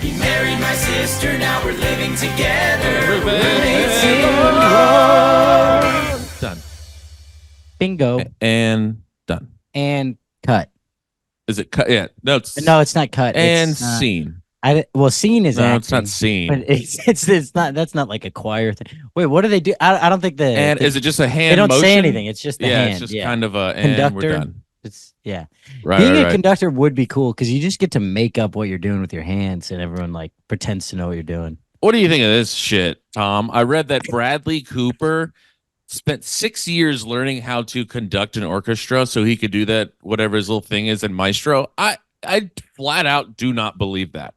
He married my sister, now we're living together. Roommates in law. Done. Bingo. And done. And cut. Is it cut? Yeah. No, it's not cut. And it's, scene. Scene is no, acting. it's not scene. But it's not. That's not like a choir thing. Wait, what do they do? I don't think Is it just a hand? They don't motion? say anything. It's just the hand. It's just kind of a conductor. And we're done. It's right. Being a conductor would be cool because you just get to make up what you're doing with your hands, and everyone like pretends to know what you're doing. What do you think of this shit, Tom? I read that Bradley Cooper spent 6 years learning how to conduct an orchestra so he could do that, whatever his little thing is in Maestro. I flat out do not believe that.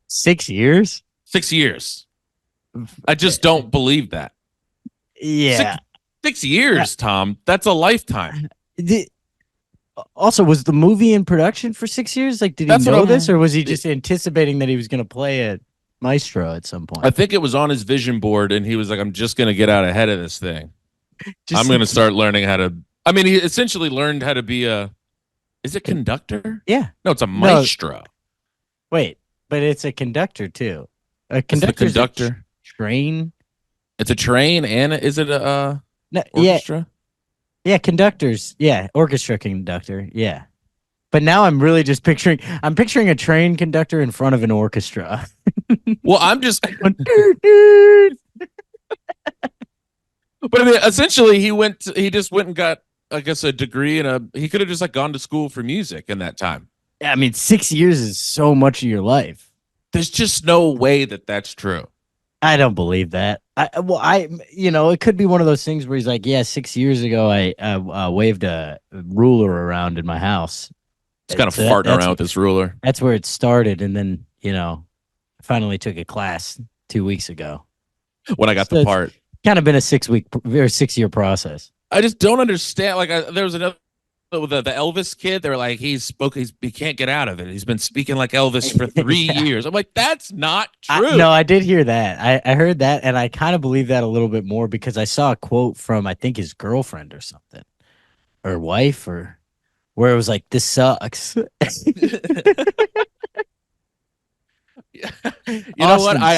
6 years? 6 years. I just don't believe that. Yeah. 6 years, Tom. That's a lifetime. Also, was the movie in production for 6 years? Like, did he know this, or was he just anticipating that he was going to play a Maestro at some point? I think it was on his vision board, and he was like, I'm just going to get out ahead of this thing. I'm going to start learning how to... I mean, he essentially learned how to be a... Is it conductor? Yeah. No, it's a maestro. No. Wait, but it's a conductor, too. A conductor. Train. It's a train, and is it a orchestra? Yeah, conductors. Yeah, orchestra conductor. Yeah. But now I'm really just picturing a train conductor in front of an orchestra. Well, I'm just But I mean, essentially he just went and got, I guess, a degree he could have just like gone to school for music in that time. Yeah, I mean, 6 years is so much of your life. There's just no way that that's true. I don't believe that. It could be one of those things where he's like, yeah, 6 years ago, I waved a ruler around in my house. It's kind of farting around with this ruler. That's where it started. And then, I finally took a class 2 weeks ago. When I got the part. Kind of been a 6 year process. I just don't understand. Like, there was another, the Elvis kid. They were like, he can't get out of it. He's been speaking like Elvis for 3 years. I'm like, that's not true. No, I did hear that. I heard that, and I kind of believe that a little bit more because I saw a quote from, I think, his girlfriend or something, or wife, or where it was like, this sucks. You know what? I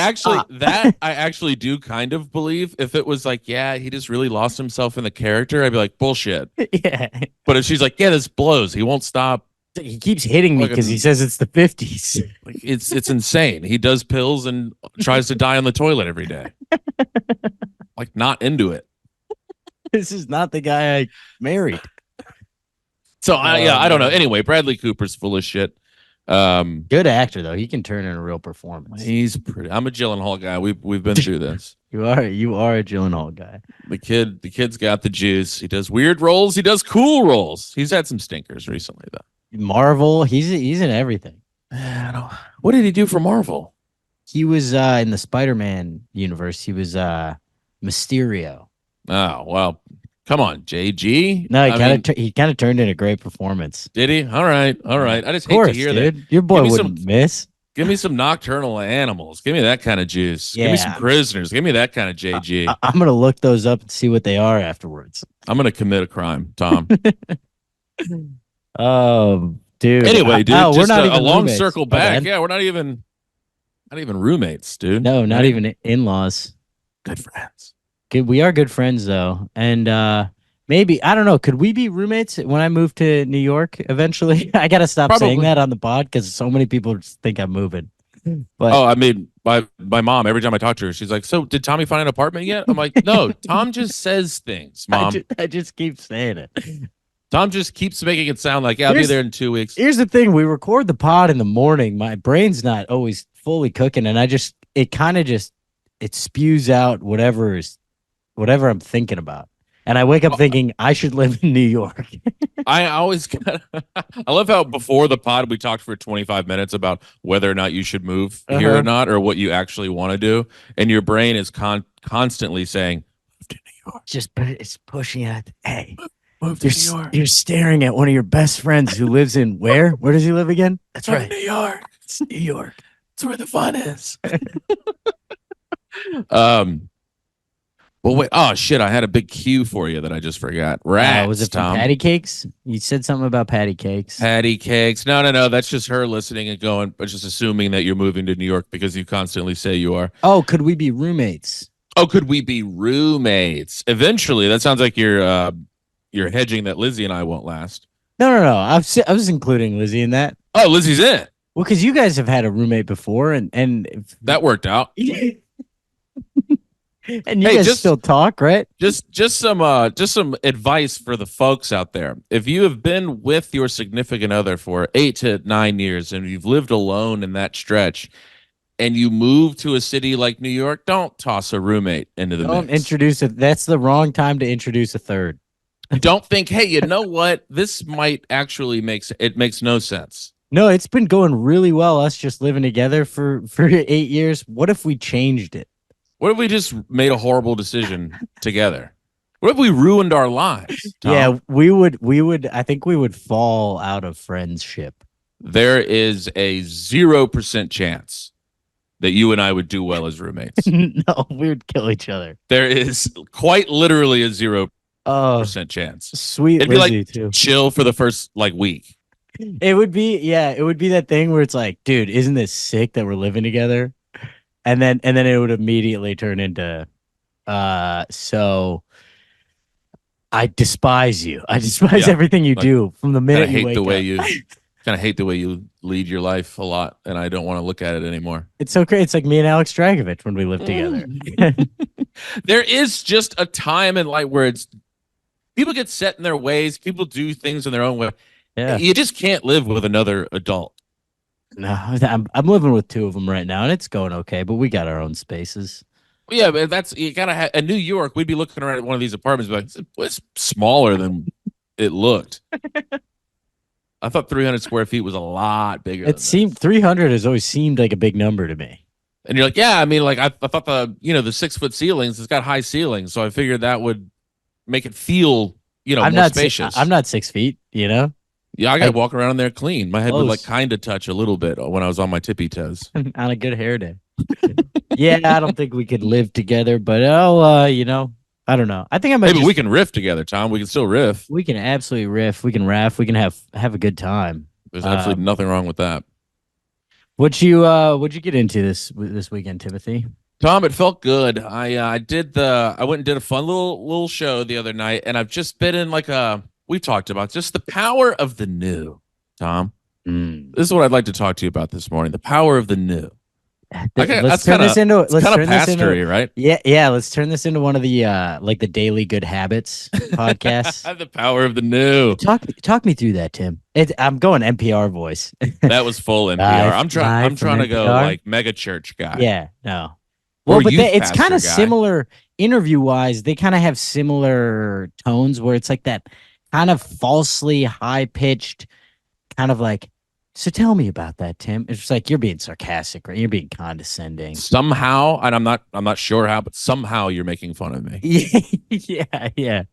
actually do kind of believe. If it was like, yeah, he just really lost himself in the character, I'd be like, bullshit. Yeah. But if she's like, yeah, this blows, he won't stop. He keeps hitting me because he says it's the 50s. Like, it's insane. He does pills and tries to die on the toilet every day. Like, not into it. This is not the guy I married. So I don't know. Anyway, Bradley Cooper's full of shit. Good actor though. He can turn in a real performance. He's pretty. I'm a Gyllenhaal guy. We've been through this. You are a Gyllenhaal guy. The kid's got the juice. He does weird roles. He does cool roles. He's had some stinkers recently though. Marvel. He's in everything. What did he do for Marvel? He was in the Spider-Man universe. He was Mysterio. Oh well. Come on, JG. No, he kind of turned in a great performance. Did he? All right. I just hate to hear that. Your boy wouldn't miss. Give me some Nocturnal Animals. Give me that kind of juice. Yeah. Give me some Prisoners. Give me that kind of JG. I'm gonna look those up and see what they are afterwards. I'm gonna commit a crime, Tom. Dude. Anyway, dude, just we're not even a long roommates. circle back. Yeah, we're not even roommates, dude. No, not even in-laws. Good friends. We are good friends though, and maybe I don't know. Could we be roommates when I move to New York eventually? I gotta stop saying that on the pod because so many people just think I'm moving. But I mean, my mom. Every time I talk to her, she's like, "So did Tommy find an apartment yet?" I'm like, "No, Tom just says things, Mom. I just keep saying it. Tom just keeps making it sound like, yeah, I'll be there in 2 weeks." Here's the thing: we record the pod in the morning. My brain's not always fully cooking, and it spews out whatever I'm thinking about. And I wake up thinking I should live in New York. I love how before the pod we talked for 25 minutes about whether or not you should move here or not, or what you actually want to do. And your brain is constantly saying, move to New York. It's pushing it. Hey, move to New York. You're staring at one of your best friends who lives in where? Where does he live again? That's right. New York. It's New York. It's where the fun is. Well, wait. Oh shit! I had a big cue for you that I just forgot. Rats. Was it from Tom. patty cakes? You said something about patty cakes. Patty cakes. No. That's just her listening and going, but just assuming that you're moving to New York because you constantly say you are. Oh, could we be roommates? Oh, could we be roommates eventually? That sounds like you're hedging that Lizzie and I won't last. No. I was including Lizzie in that. Oh, Lizzie's in it. Well, because you guys have had a roommate before, and That worked out. and you Hey, guys just- still talk, right? Just some advice for the folks out there. If you have been with your significant other for 8 to 9 years and you've lived alone in that stretch, and you move to a city like New York, don't toss a roommate into the Don't mix. introduce it. That's the wrong time to introduce a third. Don't think, hey, you know what? This might actually makes no sense. No, it's been going really well. Us just living together for 8 years. What if we changed it? What if we just made a horrible decision together? What if we ruined our lives? Tom? Yeah, we would. I think we would fall out of friendship. There is a 0% chance that you and I would do well as roommates. No, we would kill each other. There is quite literally a 0% Oh, chance. sweet It'd be like Lizzie too. chill for the first week. It would be that thing where it's like, dude, isn't this sick that we're living together? And then it would immediately turn into so I despise you. I despise Yeah, everything you like, do from the Kind minute of you hate wake the way up. you kind of hate the way you lead your life a lot, and I don't want to look at it anymore. It's so great. It's like me and Alex Dragovich when we lived together. There is just a time in life where it's people get set in their ways. People do things in their own way. Yeah. You just can't live with another adult. No, I'm living with two of them right now, and it's going okay. But we got our own spaces. Yeah, but that's you gotta have. In New York, we'd be looking around at one of these apartments, like it's smaller than it looked. I thought 300 square feet was a lot bigger. It seemed 300 has always seemed like a big number to me. And you're like, yeah, I mean, like I thought the 6 foot ceilings, it's got high ceilings, so I figured that would make it feel I'm more not spacious. I'm not 6 feet. You know, Yeah, I gotta walk around in there clean. My head would Close. kind of touch a little bit when I was on my tippy toes. on a good hair day. Yeah, I don't think we could live together, but I don't know. I think I might. Maybe we can riff together, Tom. We can still riff. We can absolutely riff. We can raff. We can have a good time. There's absolutely nothing wrong with that. What'd you get into this weekend, Timothy? Tom, it felt good. I went and did a fun little show the other night, and I've just been in we talked about just the power of the new. Tom, this is what I'd like to talk to you about this morning: the power of the new. Let's turn this into pastory, right? Yeah. Let's turn this into one of the the daily good habits podcasts. The power of the new. Talk me through that, Tim. I'm going NPR voice. That was full NPR. I'm trying to go NPR? like megachurch guy. Yeah, no. Or Well, but youth it's kind pastor of guy. similar interview wise. They kind of have similar tones where it's like that kind of falsely high pitched, kind of like. So tell me about that, Tim. It's just like you're being sarcastic, right? You're being condescending. Somehow, and I'm not sure how, but somehow you're making fun of me. Yeah.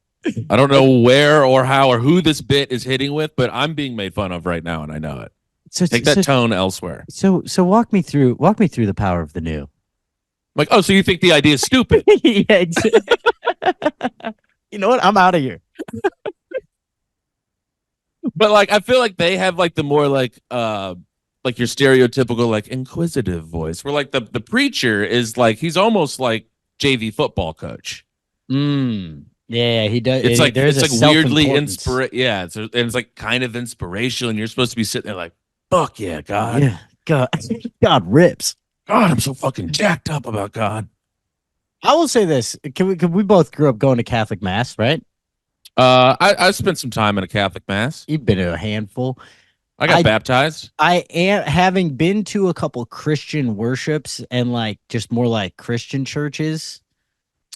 I don't know where or how or who this bit is hitting with, but I'm being made fun of right now, and I know it. So Take that tone elsewhere. So walk me through the power of the new. Like, oh, so you think the idea is stupid? Yeah, exactly. You know what? I'm out of here. But I feel like they have the more your stereotypical inquisitive voice, where the preacher is he's almost like JV football coach. Yeah, he does. It's weirdly yeah, it's kind of inspirational, and you're supposed to be sitting there like, fuck yeah, God. Yeah, God rips. God, I'm so fucking jacked up about God. I will say this: Can we both grew up going to Catholic mass, right? I spent some time in a Catholic mass. You've been to a handful. I got baptized. I am having been to a couple Christian worships and just more Christian churches.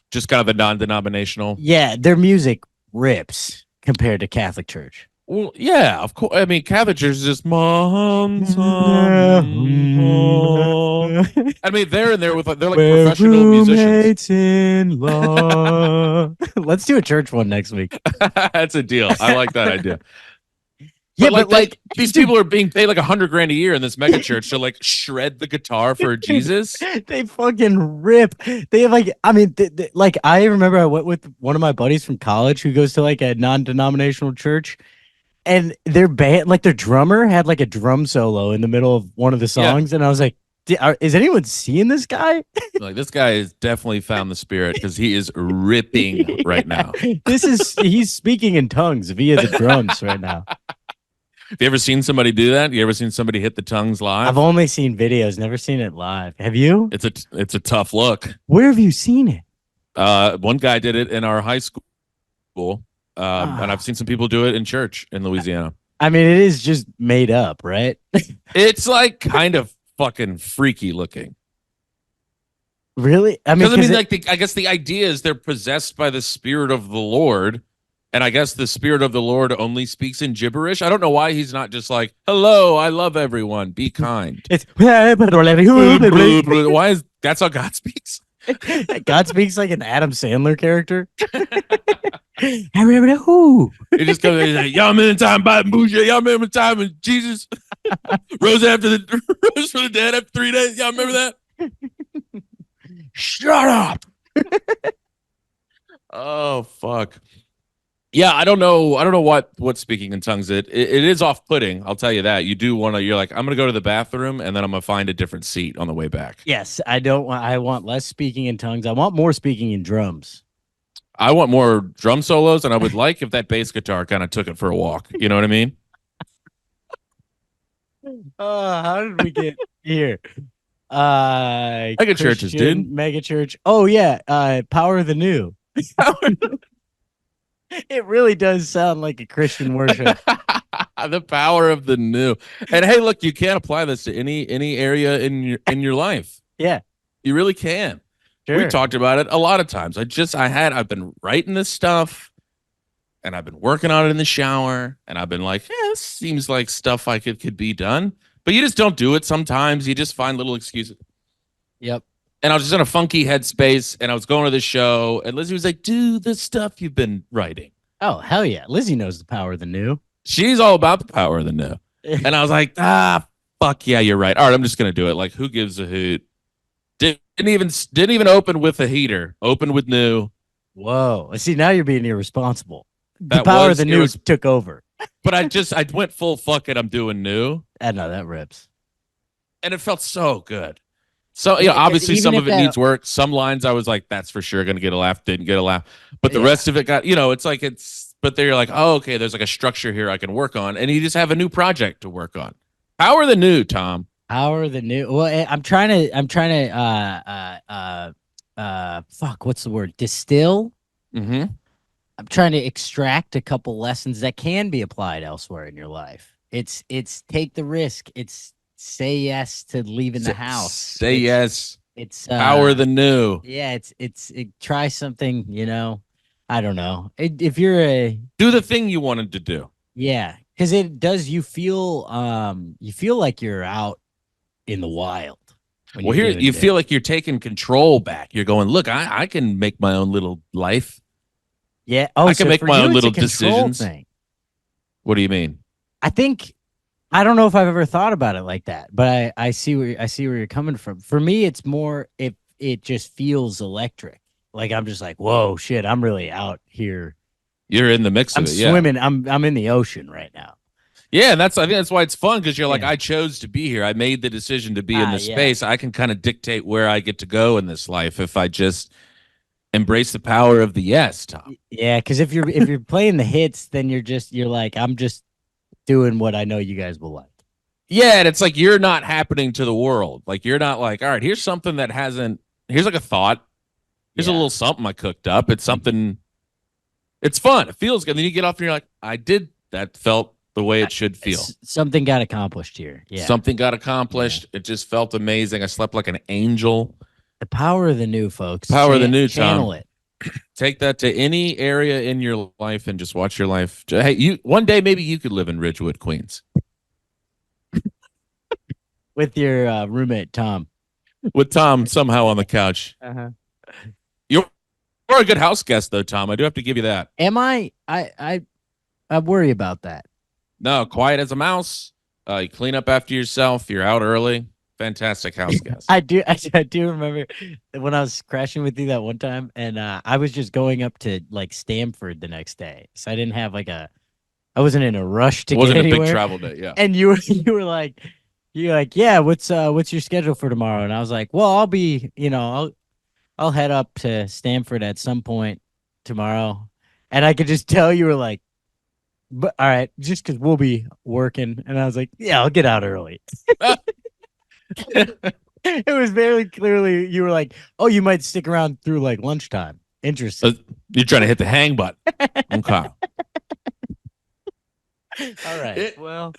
Just kind of a non-denominational. Yeah, their music rips compared to Catholic church. Well, yeah, of course. I mean, Catholic church is just mom. I mean, they're in there with they're professional musicians. Roommates-in-law. Let's do a church one next week. That's a deal. I like that idea. Yeah, but like these people are being paid like $100,000 a year in this megachurch to like shred the guitar for Jesus. they fucking rip. They have like, I mean, like I remember I went with one of my buddies from college who goes to like a non-denominational church, and their band, like their drummer, had like a drum solo in the middle of one of the songs, and I was like, is anyone seeing this guy? Like this guy has definitely found the spirit because he is ripping right now. He's speaking in tongues via the drums right now. Have you ever seen somebody do that? You ever seen somebody hit the tongues live? I've only seen videos, never seen it live. Have you? It's a tough look. Where have you seen it? One guy did it in our high school, and I've seen some people do it in church in Louisiana. I mean, it is just made up, right? It's like kind of fucking freaky looking. Really? I Because mean, I guess the idea is they're possessed by the spirit of the Lord, and I guess the spirit of the Lord only speaks in gibberish. I don't know why he's not just like, "Hello, I love everyone, be kind." it's Why is that's how God speaks? God speaks like an Adam Sandler character. Who? He just goes, he's like, "Y'all remember the time by Bougie? Y'all remember the time when Jesus rose from the dead after 3 days? Y'all remember that?" Shut up. Oh fuck. Yeah, I don't know what speaking in tongues it is off-putting. I'll tell you that. You do want to. You're like, I'm gonna go to the bathroom and then I'm gonna find a different seat on the way back. Yes, I don't want. I want less speaking in tongues. I want more speaking in drums. I want more drum solos, and I would like if that bass guitar kind of took it for a walk. You know what I mean? How did we get here? Megachurches, dude. Megachurch. Oh yeah. Power of the New. It really does sound like a Christian worship. The power of the new. And hey, look, you can apply this to any area in your life. Yeah, you really can. sure. We talked about it a lot of times. I've been writing this stuff, and I've been working on it in the shower, and I've been like, yeah, this seems like stuff I could be done. But you just don't do it sometimes. You just find little excuses. Yep. And I was just in a funky headspace, and I was going to the show, and Lizzie was like, do the stuff you've been writing. Oh, hell yeah. Lizzie knows the power of the new. She's all about the power of the new. And I was like, fuck yeah, you're right. All right, I'm just going to do it. Like, who gives a hoot? Didn't even open with a heater. Opened with new. Whoa. See, now you're being irresponsible. The That power was- of the it new was- took over. But I went full fuck it, I'm doing new. I know that rips. And it felt so good. So, Yeah, 'cause obviously even some if of it that- needs work. Some lines I was like, that's for sure going to get a laugh. Didn't get a laugh. But the Yeah. rest of it got, but then you're like, oh, okay, there's like a structure here I can work on. And you just have a new project to work on. Power of the new, Tom. Power of the new. Well, I'm trying to fuck, what's the word? Distill. Mm-hmm. I'm trying to extract a couple lessons that can be applied elsewhere in your life. It's take the risk. It's say yes to leaving the house. Say yes. It's Power of the new. Yeah, try something, I don't know. If you're Do the thing you wanted to do. yeah, because it does, you feel like you're out in the wild. when Well, you're here doing you things. feel like you're taking control back. You're going, look, I can make my own little life. Yeah. Oh, I can so make for my you, own it's a little control decisions. thing. What do you mean? I don't know if I've ever thought about it like that, but I see where you're coming from. For me, it's more if it just feels electric. Like I'm just like, whoa, shit, I'm really out here. You're in the mix I'm of it. Yeah. swimming. I'm in the ocean right now. Yeah, and I think that's why it's fun because you're like, Yeah. I chose to be here. I made the decision to be in this yeah. space. I can kind of dictate where I get to go in this life if I just embrace the power of the yes, Tom. Yeah, because if you're playing the hits, then you're like, I'm just doing what I know you guys will like. Yeah, and it's like you're not happening to the world. Like you're not like, all right, here's something that hasn't. Here's like a thought. Here's a Yeah. little something I cooked up. It's something. It's fun. It feels good. And then you get off and you're like, I did that. Felt the way it should feel. Something got accomplished here. Yeah. Something got accomplished. It just felt amazing. I slept like an angel. The power of the new, folks. Power of the new, Channel Tom. it. Take that to any area in your life and just watch your life. Hey, one day maybe you could live in Ridgewood, Queens, With your roommate, Tom. with Tom somehow on the couch. Uh-huh. You're a good house guest, though, Tom. I do have to give you that. Am I worry about that. No, quiet as a mouse. You clean up after yourself. You're out early. Fantastic house guest. I do remember when I was crashing with you that one time, and I was just going up to like Stamford the next day, so I didn't have I wasn't in a rush to It get wasn't a anywhere. big travel day. Yeah. And you're like, yeah, what's your schedule for tomorrow? And I was like, well, I'll be, I'll head up to Stamford at some point tomorrow, and I could just tell you were like, but all right, just because we'll be working, and I was like, yeah, I'll get out early. It was very clearly you were like, oh, you might stick around through like lunchtime. Interesting. You're trying to hit the hang button. Okay. All right. Well.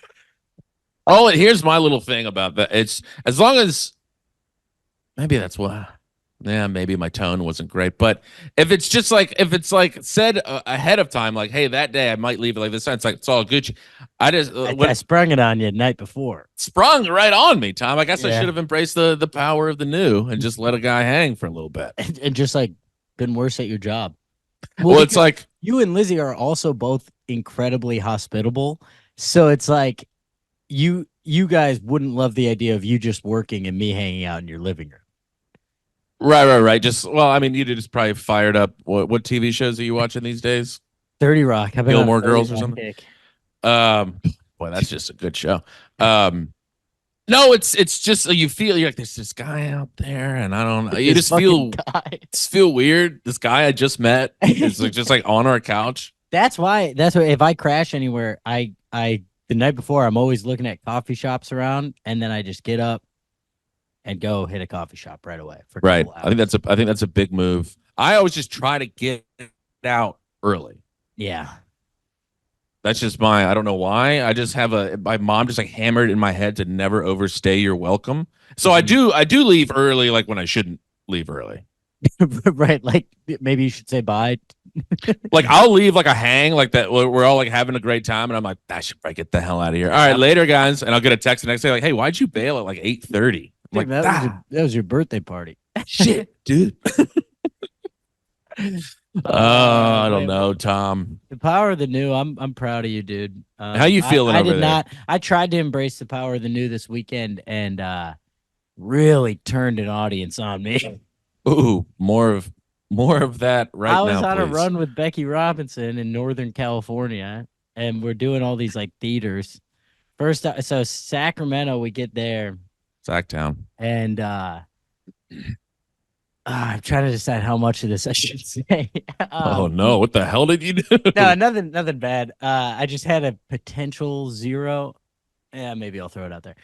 Oh, and here's my little thing about that. It's as long as maybe that's why. Yeah, maybe my tone wasn't great, but if it's like said ahead of time, like, hey, that day I might leave it like this, it's like it's all Gucci. I sprung it on you the night before. Sprung right on me, Tom. I guess I Yeah. should have embraced the power of the new and just let a guy hang for a little bit. And just like been worse at your job. Well, it's like you and Lizzie are also both incredibly hospitable, so it's like you guys wouldn't love the idea of you just working and me hanging out in your living room. Right. Just I mean, you just probably fired up. What TV shows are you watching these days? 30 Rock. I've been Gilmore on Girls or 30 something. Kick. Boy, that's just a good show. No, it's just you feel like there's this guy out there, and I don't know. You This just feel fucking guy. feel weird. This guy I just met is like just like on our couch. That's why if I crash anywhere, I the night before I'm always looking at coffee shops around, and then I just get up and go hit a coffee shop right away. For a Right. couple I think hours. that's a big move. I always just try to get out early. Yeah. That's just I don't know why. I just have my mom just like hammered in my head to never overstay your welcome. So I do leave early, like when I shouldn't leave early. Right. Like maybe you should say bye. Like I'll leave like a hang like that. We're all like having a great time, and I'm like, I should probably get the hell out of here. All right, later, guys. And I'll get a text the next day like, hey, why'd you bail at like 8:30? I'm like, that was your birthday party. Shit, dude. I don't know, Tom. The power of the new. I'm proud of you, dude. How you feeling I over did there? not. I tried to embrace the power of the new this weekend, and really turned an audience on me. Ooh, more of that right now. I was on a please. run with Becky Robinson in Northern California, and we're doing all these like theaters. First, so Sacramento, we get there, Sacktown. and I'm trying to decide how much of this I should say. Oh no! What the hell did you do? No, nothing bad. I just had a potential 0. Yeah, maybe I'll throw it out there.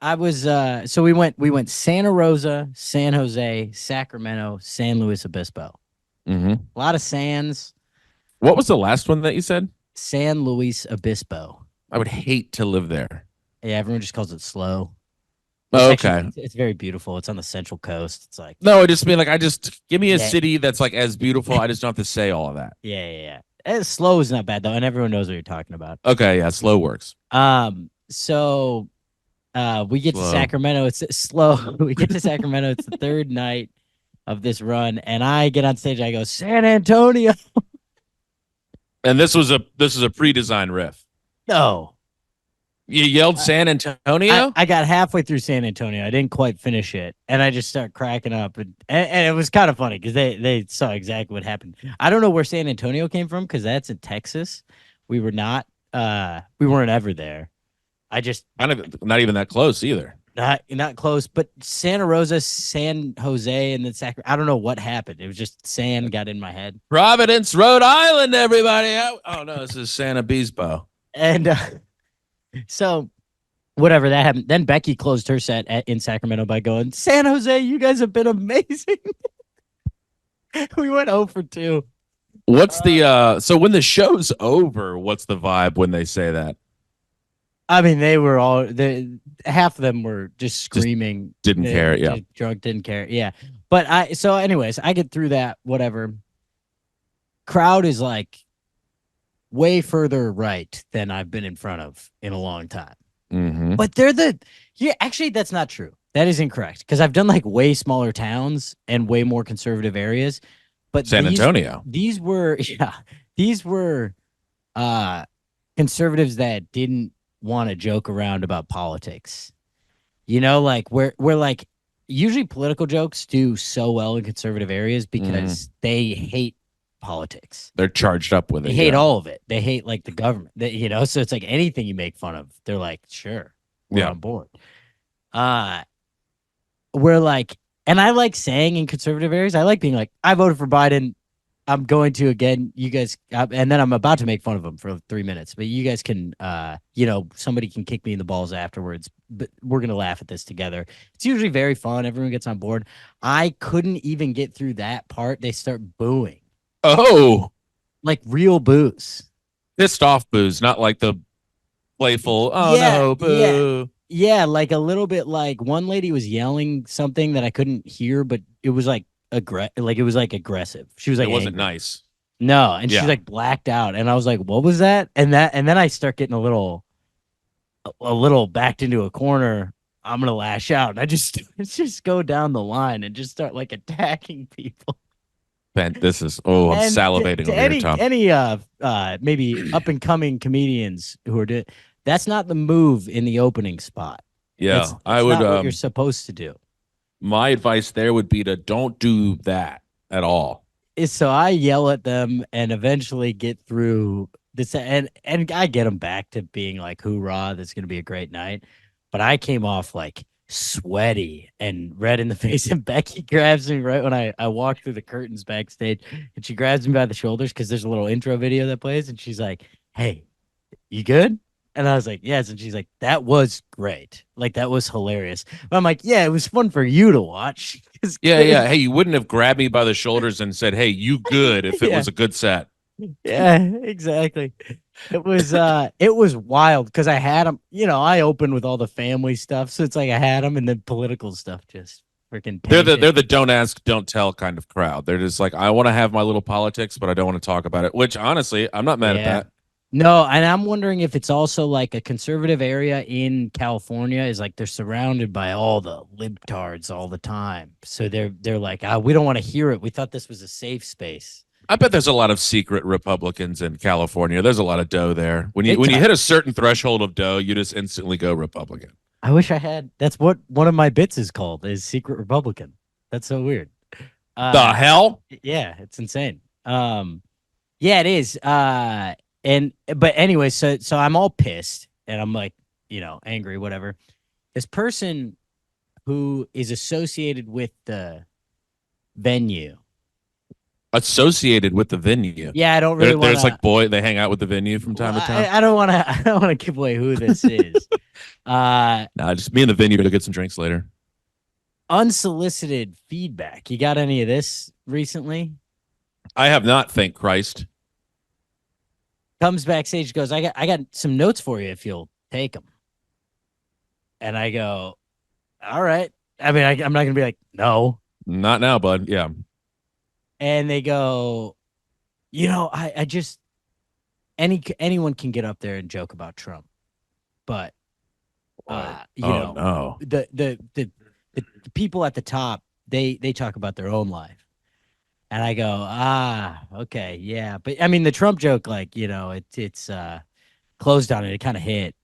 I was so we went Santa Rosa, San Jose, Sacramento, San Luis Obispo. Mm-hmm. A lot of Sans. What was the last one that you said? San Luis Obispo. I would hate to live there. Yeah, everyone just calls it slow. Oh, It's okay. actually- it's very beautiful. It's on the Central Coast. It's like No, I just mean like give me a Yeah. city that's like as beautiful. I just don't have to say all of that. yeah. Slow is not bad though, and everyone knows what you're talking about. Okay, yeah, slow works. So we get Slow. to Sacramento. It's slow. We get to Sacramento. It's the third night of this run, and I get on stage. I go, San Antonio. And this was a pre-designed riff. No, You yelled San Antonio? I got halfway through San Antonio. I didn't quite finish it, and I just started cracking up, and it was kind of funny because they saw exactly what happened. I don't know where San Antonio came from because that's in Texas. We were not. We weren't ever there. I just Not even that close either. not close, but Santa Rosa, San Jose, and then Sacramento. I don't know what happened. It was just San got in my head, Providence, Rhode Island, everybody. Oh no, this is San Obispo. and so whatever that happened. Then Becky closed her set in Sacramento by going, San Jose, you guys have been amazing. We went 0 for 2. What's the so when the show's over, what's the vibe when they say that? I mean, they were all half of them were just screaming. Didn't care, yeah. just drunk, didn't care. Yeah. But anyways, I get through that, whatever. Crowd is like way further right than I've been in front of in a long time. Mm-hmm. But actually, that's not true. That is incorrect because I've done like way smaller towns and way more conservative areas. But San Antonio. these were conservatives that didn't want to joke around about politics. You know, like we're like usually political jokes do so well in conservative areas because they hate politics. They're charged up with They it. hate Yeah. all of it. They hate like the government. You know, so it's like anything you make fun of, they're like, sure, we're Yeah. on board. We're like, and I like saying in conservative areas, I like being like, I voted for Biden. I'm going to again, you guys, and then I'm about to make fun of him for 3 minutes, but you guys can, you know, somebody can kick me in the balls afterwards, but we're going to laugh at this together. It's usually very fun. Everyone gets on board. I couldn't even get through that part. They start booing. Oh, Like real boos. pissed off boos, not like the playful, oh Yeah, no, boo. Yeah, like a little bit like one lady was yelling something that I couldn't hear, but it was like aggressive. She was like It wasn't angry. nice. No, and Yeah. she's like blacked out, and I was like, "What was that?" And then I start getting a little backed into a corner. I'm gonna lash out, and I just just go down the line and just start like attacking people. Ben, this is I'm And salivating to over here, Tom. any maybe up and coming comedians who are doing that's not the move in the opening spot. Yeah, It's I would. not what you're supposed to do. My advice there would be to don't do that at all. So I yell at them and eventually get through this, and I get them back to being like, "Hoorah! That's gonna be a great night." But I came off like sweaty and red in the face, and Becky grabs me right when I walk through the curtains backstage, and she grabs me by the shoulders because there's a little intro video that plays, and she's like, "Hey, you good?" And I was like, "Yes." And she's like, "That was great. Like that was hilarious." But I'm like, "Yeah, it was fun for you to watch." Yeah, yeah. Hey, you wouldn't have grabbed me by the shoulders and said, "Hey, you good?" if it Yeah. was a good set. Yeah, exactly. It was wild because I had them, you know, I opened with all the family stuff, so it's like I had them, and then political stuff just freaking. They're the don't ask, don't tell kind of crowd. They're just like, I want to have my little politics, but I don't want to talk about it. Which honestly, I'm not mad at that. No, and I'm wondering if it's also like a conservative area in California is like they're surrounded by all the libtards all the time, so they're like, we don't want to hear it. We thought this was a safe space. I bet there's a lot of secret Republicans in California. There's a lot of dough there. When Big you time. hit a certain threshold of dough, you just instantly go Republican. I wish I had. That's what one of my bits is called, is Secret Republican. That's so weird. The hell? Yeah, it's insane. Yeah, it is. But anyway, so I'm all pissed and I'm like, you know, angry, whatever. This person who is associated with the venue. Associated with the venue. Yeah, I don't really want There's like they hang out with the venue from time to time. I don't want to. I don't want to give away who this is. Nah, just me and the venue to get some drinks later. Unsolicited feedback. You got any of this recently? I have not, thank Christ. Comes backstage, goes, I got some notes for you if you'll take them. And I go, all right. I mean, I'm not gonna be like, no. Not now, bud. Yeah. And they go, you know, I just anyone can get up there and joke about Trump, but you know, no. the people at the top, they talk about their own life. And I go, okay, yeah. But I mean, the Trump joke, like, you know, it's closed on it. It kind of hit,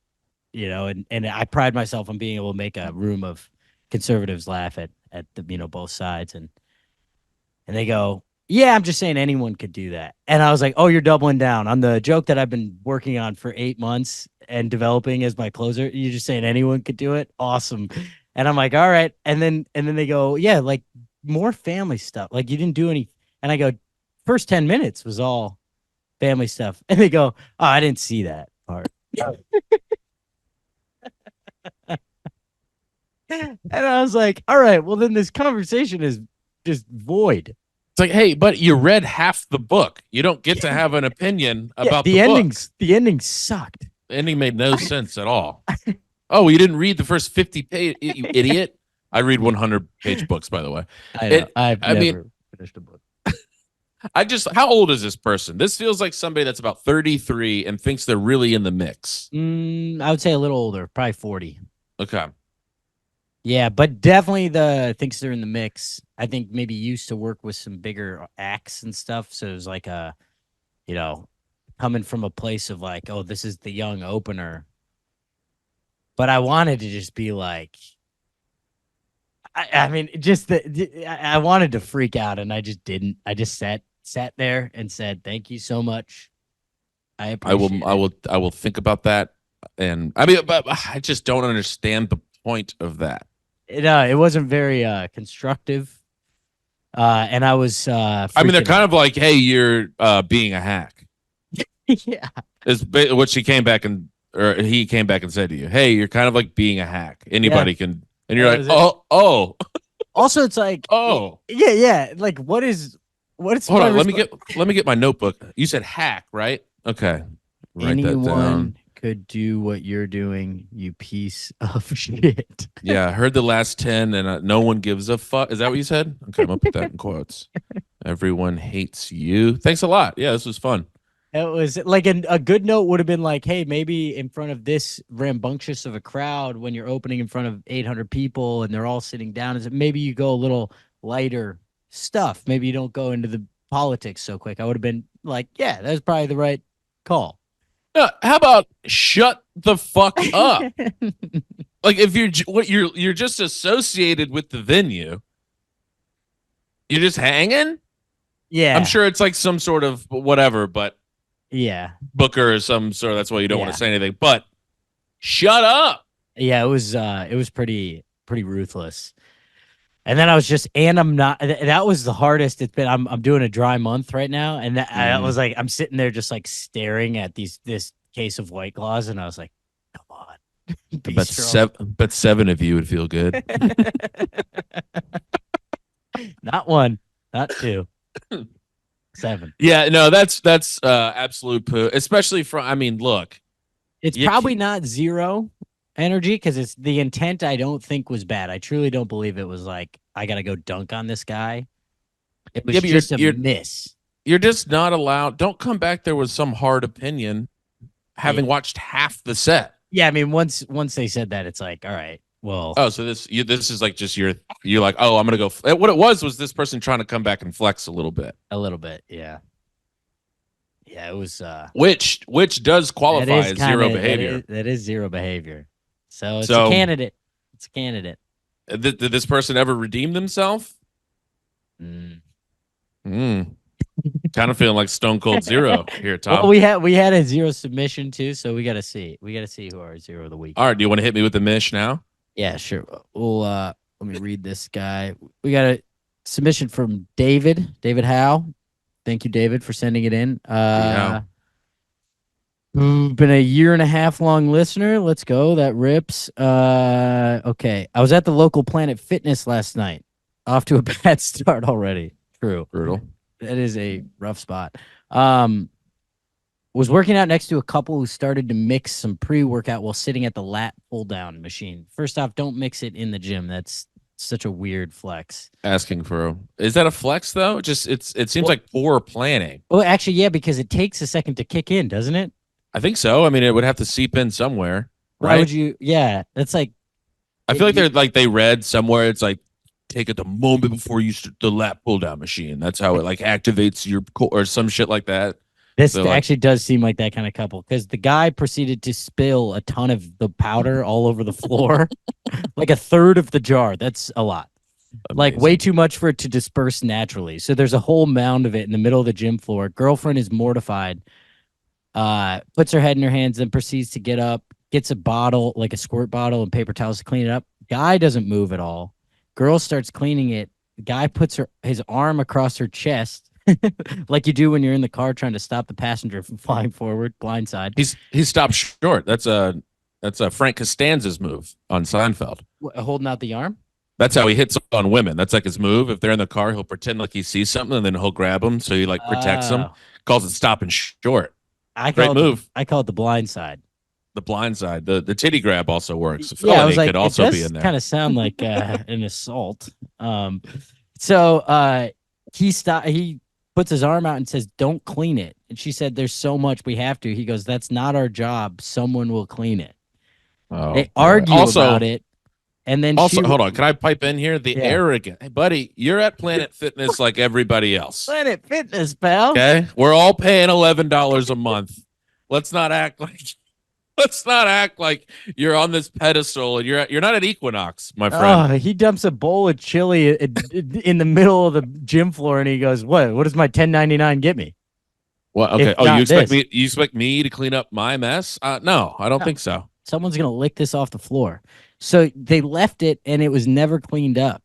you know, and I pride myself on being able to make a room of conservatives laugh at the, you know, both sides. And they go, yeah, I'm just saying anyone could do that. And I was like, oh, you're doubling down on the joke that I've been working on for 8 months and developing as my closer. You're just saying anyone could do it. Awesome. And I'm like, all right. And then they go, yeah, like more family stuff. Like you didn't do any. And I go, first 10 minutes was all family stuff. And they go, oh, I didn't see that part. And I was like, all right, well, then this conversation is just void. It's like, hey, but you read half the book. You don't get to have an opinion about the endings. book. The ending sucked. The ending made no sense at all. Oh, you didn't read the first 50 page, you idiot. I read 100-page books, by the way. I know. I've never finished a book. How old is this person? This feels like somebody that's about 33 and thinks they're really in the mix. I would say a little older, probably 40. Okay. Yeah, but definitely thinks they're in the mix. I think maybe used to work with some bigger acts and stuff. So it was like you know, coming from a place of like, oh, this is the young opener. But I wanted to just be like, I mean, just I wanted to freak out, and I just didn't. I just sat there and said, "Thank you so much. I appreciate it." I will think about that. And I mean, but I just don't understand the point of that. It wasn't very constructive, and I was. I mean, they're freaking kind out. of like, hey, you're being a hack. Yeah, Is what she came back and or he came back and said to you, hey, you're kind of like being a hack. Anybody can, and you're that like, was it. oh, Also, it's like, oh. yeah. Like, what is Hold my on, let me get my notebook. You said hack, right? Okay, write that down. anyone could do what you're doing, you piece of shit. Yeah, I heard the last 10, and no one gives a fuck. Is that what you said? Okay, I'm gonna put that in quotes. Everyone hates you. Thanks a lot. Yeah, this was fun. It was like a good note would have been like, hey, maybe in front of this rambunctious of a crowd, when you're opening in front of 800 people and they're all sitting down, is it maybe you go a little lighter stuff? Maybe you don't go into the politics so quick. I would have been like, yeah, that's probably the right call. How about shut the fuck up? Like if you're just associated with the venue, you're just hanging. Yeah, I'm sure it's like some sort of whatever, but yeah, booker or some sort. That's why you don't want Yeah. to say anything. But shut up. yeah. It was pretty ruthless. And then I was just, and I'm not. That was the hardest it's been. I'm doing a dry month right now, and I was like, I'm sitting there just like staring at this case of White Claws, and I was like, come on, be But strong. seven of you would feel good. Not one, not two, 7. Yeah, no, that's absolute poo. Especially from. I mean, look, It's you probably can't- not zero energy because it's the intent. I don't think was bad. I truly don't believe it was like I gotta go dunk on this guy. It was Yeah, but just a you're miss. you're just not allowed. Don't come back there with some hard opinion, having watched half the set. Yeah, I mean, once they said that, it's like, all right, well, Oh, so this is like just you're like, oh, I'm gonna go. What it was this person trying to come back and flex a little bit, a little bit, yeah, yeah. It was which does that qualify is as zero kinda- behavior. that is zero behavior. So it's So- a candidate. It's a candidate. Did this person ever redeem themselves? Mm. Kind of feeling like Stone Cold Zero here, Tom. Well, we had a zero submission too, so we got to see. We got to see who our zero of the week. All right, do you want to hit me with the mish now? Yeah, sure. Well, let me read this guy. We got a submission from David Howe. Thank you, David, for sending it in. Howe. Been a year and a half long listener. Let's go. That rips. Okay. I was at the local Planet Fitness last night. Off to a bad start already. True. Brutal. That is a rough spot. Was working out next to a couple who started to mix some pre-workout while sitting at the lat pull-down machine. First off, don't mix it in the gym. That's such a weird flex. Asking for is that a flex though? Just it seems like poor planning. Well, actually, yeah, because it takes a second to kick in, doesn't it? I think so. I mean, it would have to seep in somewhere, Why right? would you? Yeah, that's like I feel like they read somewhere. It's like take it the moment before you start the lat pull down machine. That's how it like activates your core or some shit like that. this So, like- actually does seem like that kind of couple because the guy proceeded to spill a ton of the powder all over the floor, like a third of the jar. That's a lot. Like way Amazing. too much for it to disperse naturally. So there's a whole mound of it in the middle of the gym floor. Girlfriend is mortified. Puts her head in her hands, then proceeds to get up, gets a bottle, like a squirt bottle and paper towels to clean it up. Guy doesn't move at all. Girl starts cleaning it. The guy puts his arm across her chest, like you do when you're in the car trying to stop the passenger from flying forward, blindside. He stopped short. That's a Frank Costanza's move on Seinfeld. Holding out the arm. That's how he hits on women. That's like his move. If they're in the car, he'll pretend like he sees something and then he'll grab them. So he like protects them. Oh. Calls it stopping short. I Great call it move. I call it the blind side. The blind side. The titty grab also works. Yeah, I Felony was like, could also it be does in there. kind of sound like an assault. So he puts his arm out and says, "Don't clean it." And she said, "There's so much we have to." He goes, "That's not our job. Someone will clean it." Oh, They boy. argue also, about it. And then Also, hold on. Can I pipe in here? The Yeah. arrogant. Hey, buddy, you're at Planet Fitness like everybody else. Planet Fitness, pal. Okay. We're all paying $11 a month. Let's not act like you're on this pedestal and you're not at Equinox, my friend. Oh, he dumps a bowl of chili in the middle of the gym floor, and he goes, "What? What does my $10.99 get me?" Well, okay. If Oh, not you expect me to clean up my mess? No, I don't think so. Someone's gonna lick this off the floor. So they left it, and it was never cleaned up.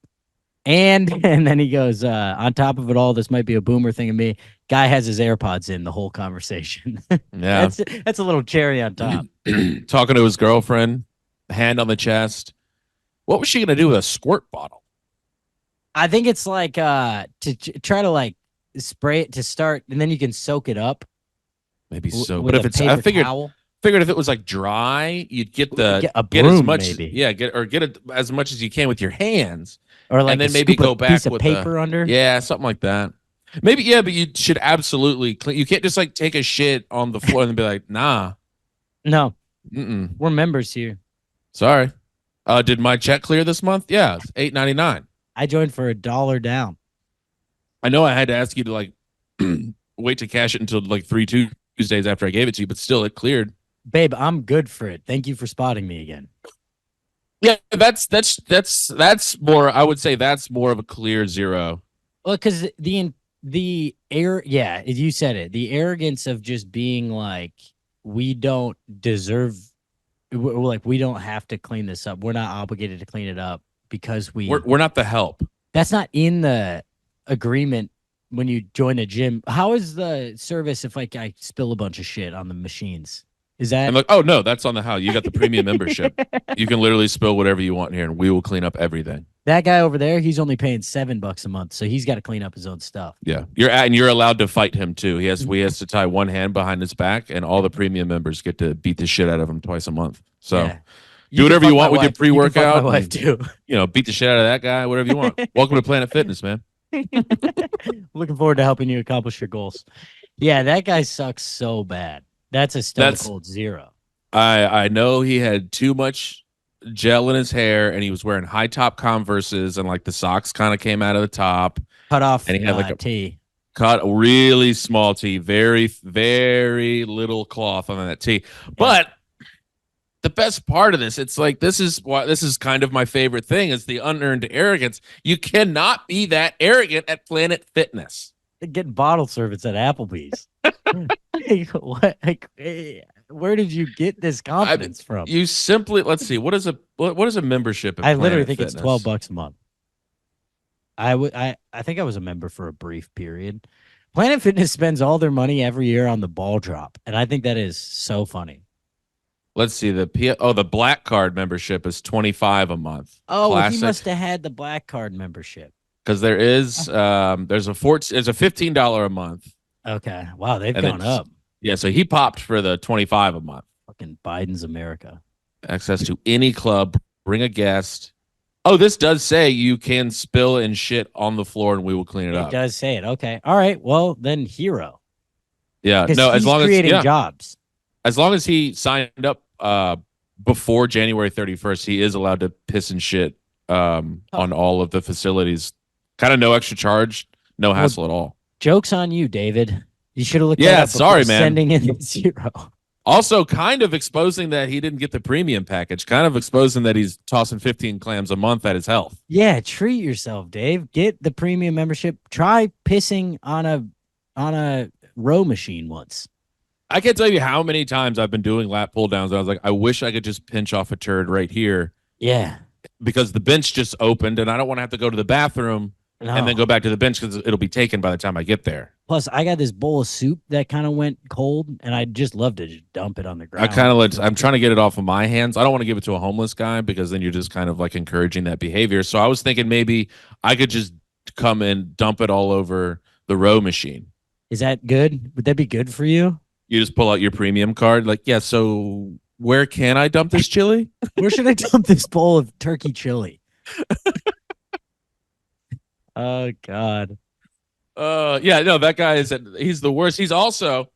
And then he goes, on top of it all, this might be a boomer thing of me. Guy has his AirPods in the whole conversation. Yeah. That's a little cherry on top. Talking to his girlfriend, hand on the chest. What was she gonna do with a squirt bottle? I think it's like try to like spray it to start, and then you can soak it up. Maybe so. With But if a it's, paper I figured towel. if it was like dry, you'd get Get a get as broom, much, maybe. yeah, get as much as you can with your hands, Or like and then a maybe scoop go of back piece of with paper under. yeah, something like that. Maybe, yeah, but you should absolutely clean. You can't just like take a shit on the floor and be like, nah, No, mm-mm, we're members here. sorry. Did my check clear this month? Yeah, it's $8.99. I joined for $1 down. I know I had to ask you to like wait to cash it until like 3 Tuesdays after I gave it to you, but still, it cleared. Babe, I'm good for it. Thank you for spotting me again. Yeah, that's more. I would say that's more of a clear zero. Well, because the air, yeah, you said it. The arrogance of just being like, we don't deserve, like we don't have to clean this up. We're not obligated to clean it up because We're not the help. That's not in the agreement when you join a gym. How is the service if like I spill a bunch of shit on the machines? Is that And like, oh no, that's on the house. You got the premium membership. You can literally spill whatever you want in here, and we will clean up everything. that guy over there? He's only paying $7 a month, so he's got to clean up his own stuff. Yeah, you're allowed to fight him too. He has to tie one hand behind his back, and all the premium members get to beat the shit out of him twice a month. So Yeah. do whatever you want with your You can fuck pre-workout. my wife and, too. beat the shit out of that guy. Whatever you want. Welcome to Planet Fitness, man. Looking forward to helping you accomplish your goals. Yeah, that guy sucks so bad. That's a stone cold zero. I know he had too much gel in his hair, and he was wearing high top Converses, and like the socks kind of came out of the top. Cut off And he had like a tee. cut really small tee, very very little cloth on that tee. Yeah. But the best part of this, it's like this is kind of my favorite thing, is the unearned arrogance. You cannot be that arrogant at Planet Fitness. Getting bottle service at Applebee's. What? Where did you get this confidence from? You simply, let's see, what is a membership at I literally Planet think Fitness? it's $12 a month. I think I was a member for a brief period. Planet Fitness spends all their money every year on the ball drop, and I think that is so funny. Let's see, the black card membership is $25 a month. Oh, Classic. he must have had the black card membership. Because there's a $15 a month. Okay, wow, they've And gone then- up. Yeah, so he popped for the $25 a month. Fucking Biden's America. Access to any club, bring a guest. Oh, this does say you can spill and shit on the floor and we will clean it up. It does say it. Okay, all right. Well, then hero. Yeah, Because no, he's creating jobs. as long as he signed up before January 31st, he is allowed to piss and shit on all of the facilities. Kind of no extra charge, no hassle at all. Joke's on you, David. You should have looked Yeah, that up before sorry, man. sending in the zero. Also, kind of exposing that he didn't get the premium package. Kind of exposing that he's tossing 15 clams a month at his health. Yeah, treat yourself, Dave. Get the premium membership. Try pissing on a row machine once. I can't tell you how many times I've been doing lat pull downs. I was like, I wish I could just pinch off a turd right here. Yeah. Because the bench just opened and I don't want to have to go to the bathroom and then go back to the bench because it'll be taken by the time I get there. Plus, I got this bowl of soup that kind of went cold, and I'd just love to just dump it on the ground. I'm trying to get it off of my hands. I don't want to give it to a homeless guy because then you're just kind of like encouraging that behavior. So I was thinking maybe I could just come and dump it all over the row machine. Is that good? Would that be good for you? You just pull out your premium card. Like, yeah, so where can I dump this chili? Where should I dump this bowl of turkey chili? Oh, God. Yeah, no, that guy he's the worst. He's also,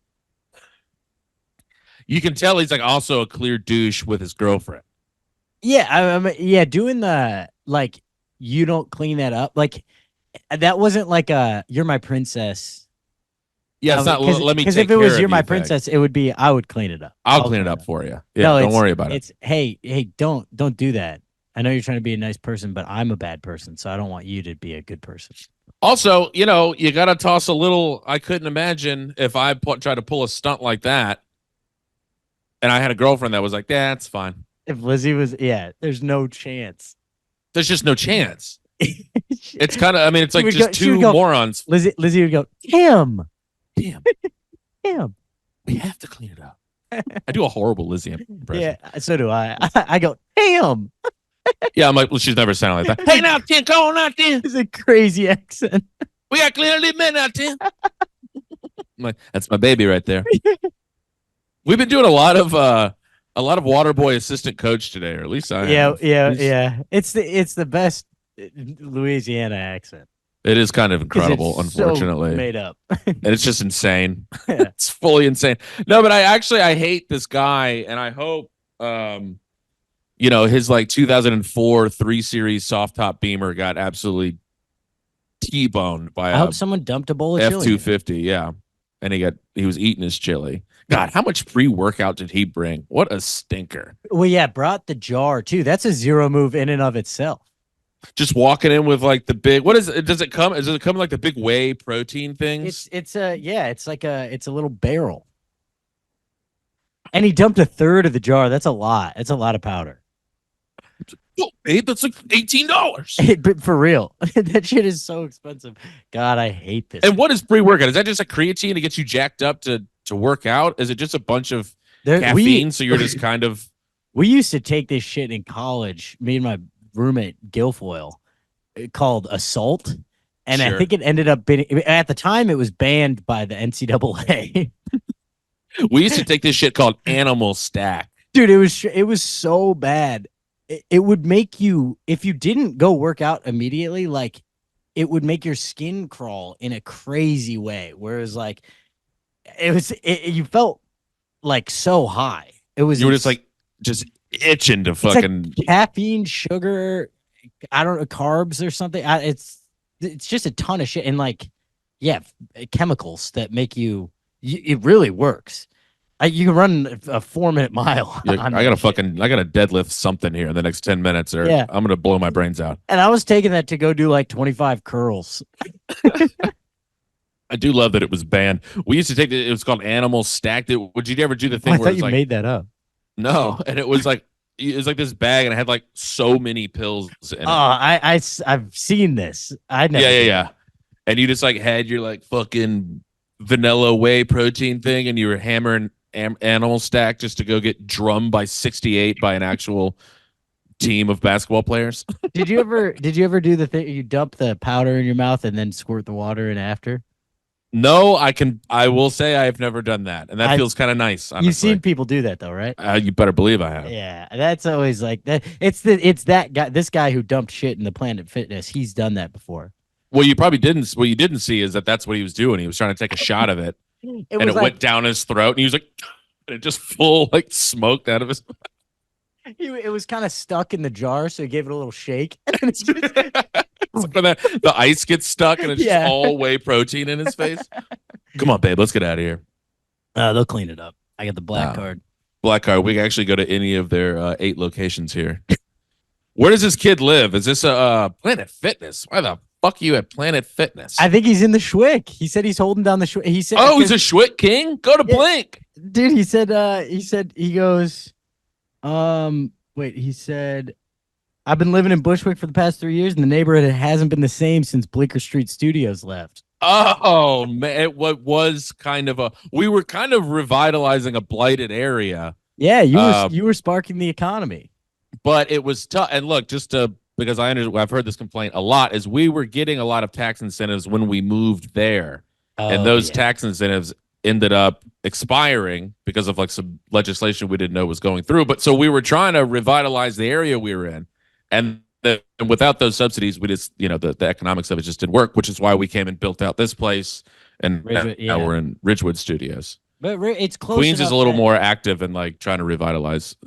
you can tell he's like also a clear douche with his girlfriend. Yeah, yeah, doing the like you don't clean that up. Like that wasn't like a "You're my princess." Yeah, it's not. Let me Because take if it care was "You're of my you thing. princess," it would be I would clean it up. I'll clean it up for you. Yeah, No, don't worry about it. it's hey, don't do that. I know you're trying to be a nice person, but I'm a bad person, so I don't want you to be a good person. Also, you got to toss a little. I couldn't imagine if I tried to pull a stunt like that, and I had a girlfriend that was like, "Yeah, it's fine." If Lizzie was, yeah, there's no chance. There's just no chance. She It's kind of. I mean, it's like would just she would two go, morons. Lizzie would go, Tim, Damn, Tim. we have to clean it up. I do a horrible Lizzie impression. Yeah, so do I. I go, Tim. Yeah, I'm like, well, she's never sounded like that. Hey, now, Tim, come on out, Tim. It's a crazy accent. We got clean the men out, Tim. I'm like, that's my baby right there. We've been doing a lot of water boy assistant coach today, or at least I have. Yeah. It's the best Louisiana accent. It is kind of 'Cause incredible, it's so unfortunately. made up. And it's just insane. Yeah. It's fully insane. No, but I hate this guy, and I hope his like 2004 3 Series soft top Beamer got absolutely T-boned by I hope someone dumped a bowl of chili. F-250. Yeah, and he was eating his chili. God, how much pre-workout did he bring? What a stinker! Well, yeah, brought the jar too. That's a zero move in and of itself. Just walking in with like the big. What is it? Does it come like the big whey protein things? It's a little barrel. And he dumped a third of the jar. That's a lot. It's a lot of powder. Oh, babe, that's like $18. But for real, that shit is so expensive. God, I hate this. And what is pre-workout? Is that just a creatine to get you jacked up to work out? Is it just a bunch of caffeine? So you're just kind of. We used to take this shit in college. Me and my roommate Guilfoyle, called Assault, and Sure. I think it ended up being at the time it was banned by the NCAA. We used to take this shit called Animal Stack. Dude, it was so bad. It would make you, if you didn't go work out immediately, like it would make your skin crawl in a crazy way. Whereas like you felt like so high. You were just itching to fucking like caffeine, sugar, I don't know, carbs or something. It's just a ton of shit, and like, yeah, chemicals that make you. It really works. You can run a 4-minute mile. I gotta deadlift something here in the next 10 minutes, or yeah. I'm gonna blow my brains out. And I was taking that to go do like 25 curls. I do love that it was banned. We used to take it. It was called Animal Stack. Would you ever do the thing I where thought you made that up? No, and it was like this bag, and it had like so many pills in it. I've seen this. I never. Yeah. And you just like had your like fucking vanilla whey protein thing, and you were hammering Animal Stack just to go get drummed by 68 by an actual team of basketball players. Did you ever do the thing you dump the powder in your mouth and then squirt the water in after? No, I will say I've never done that, and that feels kind of nice. Honestly. You've seen people do that though, right? You better believe I have. Yeah, that's always like that. It's that guy, this guy who dumped shit in the Planet Fitness. He's done that before. Well, you probably didn't. What you didn't see is that's what he was doing. He was trying to take a shot of it, and it went down his throat, and he was like, and it just full like smoked out of his. It was kind of stuck in the jar, so he gave it a little shake. And then it's just... the ice gets stuck, and it's just all whey protein in his face. Come on, babe, let's get out of here. They'll clean it up. I got the black card. Black card. We can actually go to any of their 8 locations here. Where does this kid live? Is this a Planet Fitness? Why the fuck are you at Planet Fitness? I think he's in the Schwick. He said he's holding down the Schwick. He said, "Oh, he's a Schwick king. Go to Blink, dude." He said he goes. Wait. He said, "I've been living in Bushwick for the past 3 years, and the neighborhood hasn't been the same since Bleecker Street Studios left." Oh man, was kind of we were kind of revitalizing a blighted area. Yeah, you were sparking the economy. But it was tough. And look, because I've heard this complaint a lot, is we were getting a lot of tax incentives when we moved there. And those tax incentives ended up expiring because of like some legislation we didn't know was going through. But so we were trying to revitalize the area we were in. And without those subsidies, we just, the economics of it just didn't work, which is why we came and built out this place. And now we're in Ridgewood Studios. But it's close. Queens is a little more active and like trying to revitalize,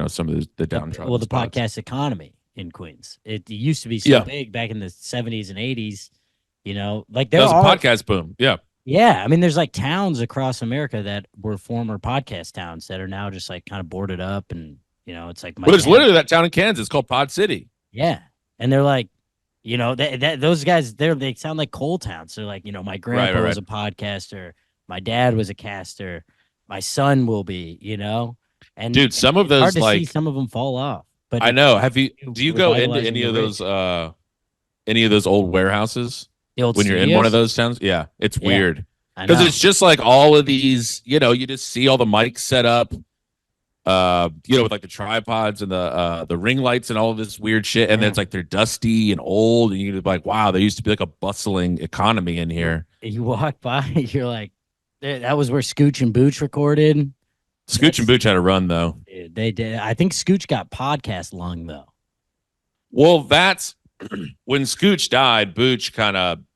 some of the downtrodden the spots. podcast economy in Queens. It used to be so Yeah. big back in the 70s and 80s. Like That there was a are podcast boom. Yeah. Yeah, I mean, there's like towns across America that were former podcast towns that are now just like kind of boarded up, and it's like my Well, there's dad. literally that town in Kansas called Pod City. Yeah, and they're like, those guys, they sound like coal towns. They're like, my grandpa was a podcaster, my dad was a caster, my son will be, and Dude, some of it's hard those to see like some of them fall off. But I know. Do you go into revitalizing any of those old warehouses the old when you're in one of studios? those towns? Yeah, it's Yeah, weird I because know. it's just like all of these. You just see all the mics set up. With like the tripods and the ring lights and all of this weird shit, and then it's like they're dusty and old, and you're like, wow, there used to be like a bustling economy in here. You walk by, you're like, that was where Scooch and Booch recorded. Scooch and Booch had a run though. Dude, they did. I think Scooch got podcast lung though. Well, that's when Scooch died. Booch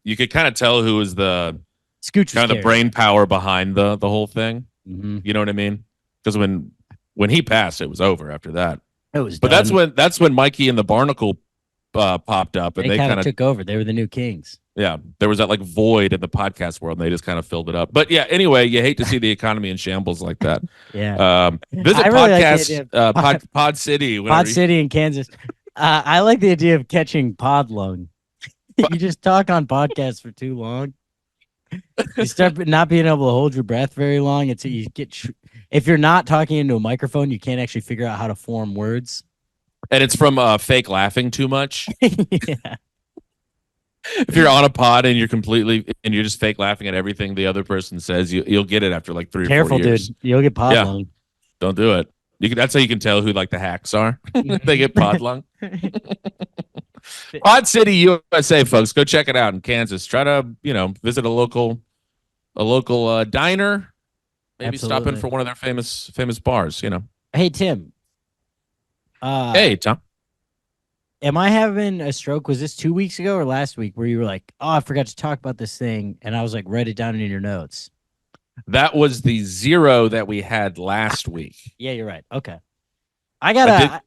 you could kind of tell who was the Scooch kind of the brain power behind the whole thing. Mm-hmm. You know what I mean? Because when he passed, it was over after that. It was, but done. that's when Mikey and the Barnacle popped up, and they kind of took over. They were the new kings. Yeah, there was that like void in the podcast world, and they just kind of filled it up. But yeah, anyway, you hate to see the economy in shambles like that. Yeah. Visit really podcast Pod City. Pod City in Kansas. I like the idea of catching pod lung. You just talk on podcasts for too long. You start not being able to hold your breath very long until you get. If you're not talking into a microphone, you can't actually figure out how to form words. And it's from fake laughing too much. Yeah. If you're on a pod and you're just fake laughing at everything the other person says, you'll get it after like 3 or 4 years. Dude. You'll get pod lung. Don't do it. That's how you can tell who like the hacks are. They get pod lung. Pod City, USA, folks. Go check it out in Kansas. Try to, visit a local diner. Maybe stop in for one of their famous bars, Hey, Tim. Hey, Tom. Am I having a stroke? Was this 2 weeks ago or last week where you were like, oh, I forgot to talk about this thing, and I was like, write it down in your notes? That was the 0 that we had last week. Yeah, you're right. Okay. I got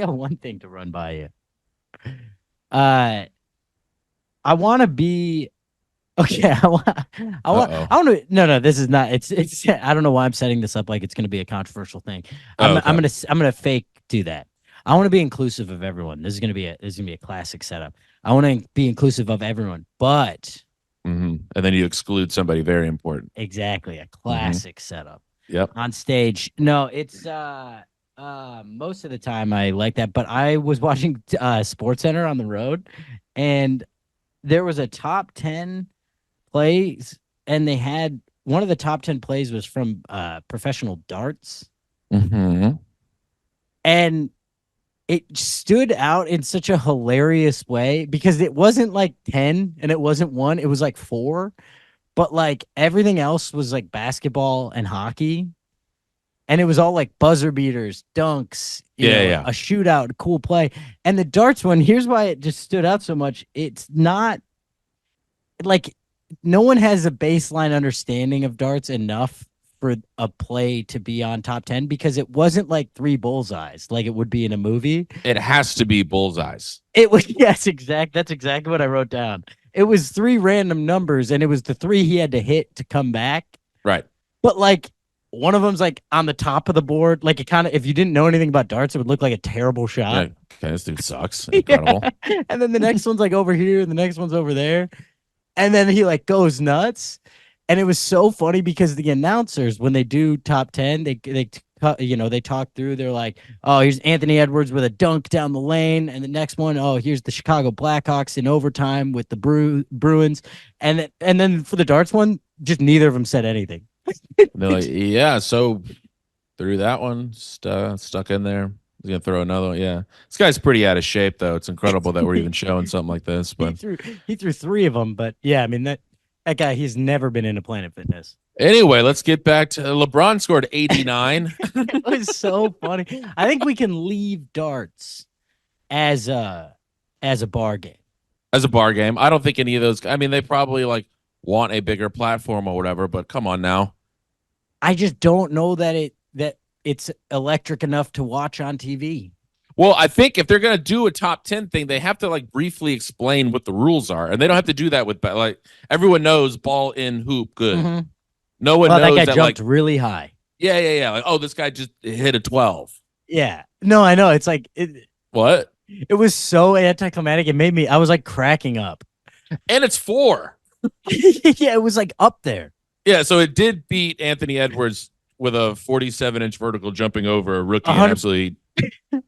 one thing to run by you. I want to be okay. I want to. No, this is not. It's. I don't know why I'm setting this up like it's going to be a controversial thing. I'm gonna fake do that. I want to be inclusive of everyone. This is gonna be a classic setup. I want to be inclusive of everyone, but. Mm-hmm. And then you exclude somebody very important. Exactly, a classic setup. Yep. On stage. No, it's most of the time I like that, but I was watching Sports Center on the road, and there was a top 10 plays, and they had one of the top 10 plays was from professional darts. Mm-hmm. And it stood out in such a hilarious way because it wasn't like 10 and it wasn't 1, it was like 4, but like everything else was like basketball and hockey. And it was all like buzzer beaters, dunks, a shootout, cool play. And the darts one, here's why it just stood out so much. It's not like no one has a baseline understanding of darts enough for a play to be on top 10 because it wasn't like 3 bullseyes like it would be in a movie. It has to be bullseyes. It was, yes, that's exactly what I wrote down. It was 3 random numbers, and it was the 3 he had to hit to come back. Right. But like one of them's like on the top of the board. Like it kind of, if you didn't know anything about darts, it would look like a terrible shot. Yeah. Okay, this dude sucks. Incredible. Yeah. And then the next one's like over here, and the next one's over there. And then he like goes nuts. And it was so funny because the announcers, when they do top 10, they talk through. They're like, oh, here's Anthony Edwards with a dunk down the lane, and the next one, oh, here's the Chicago Blackhawks in overtime with the Bruins, and then for the darts one, just neither of them said anything. They're like, yeah, so threw that one stuck in there. He's gonna throw another one. Yeah, this guy's pretty out of shape though. It's incredible that we're even showing something like this. But he threw 3 of them. But yeah, I mean that guy, he's never been into Planet Fitness. Anyway, let's get back to LeBron scored 89. It was so funny. I think we can leave darts as a bar game. As a bar game, I don't think any of those. I mean, they probably like want a bigger platform or whatever. But come on now. I just don't know that it's electric enough to watch on TV. Well, I think if they're gonna do a top 10 thing, they have to like briefly explain what the rules are, and they don't have to do that with like everyone knows ball in hoop good. Mhm. No one Well, that knows guy that jumped like really high. yeah. Like oh, this guy just hit a 12. Yeah. No, I know. It's like What? it was so anticlimactic. It made me. I was like cracking up. And it's 4. Yeah, it was like up there. Yeah, so it did beat Anthony Edwards with a 47-inch vertical jumping over a rookie and 100 absolutely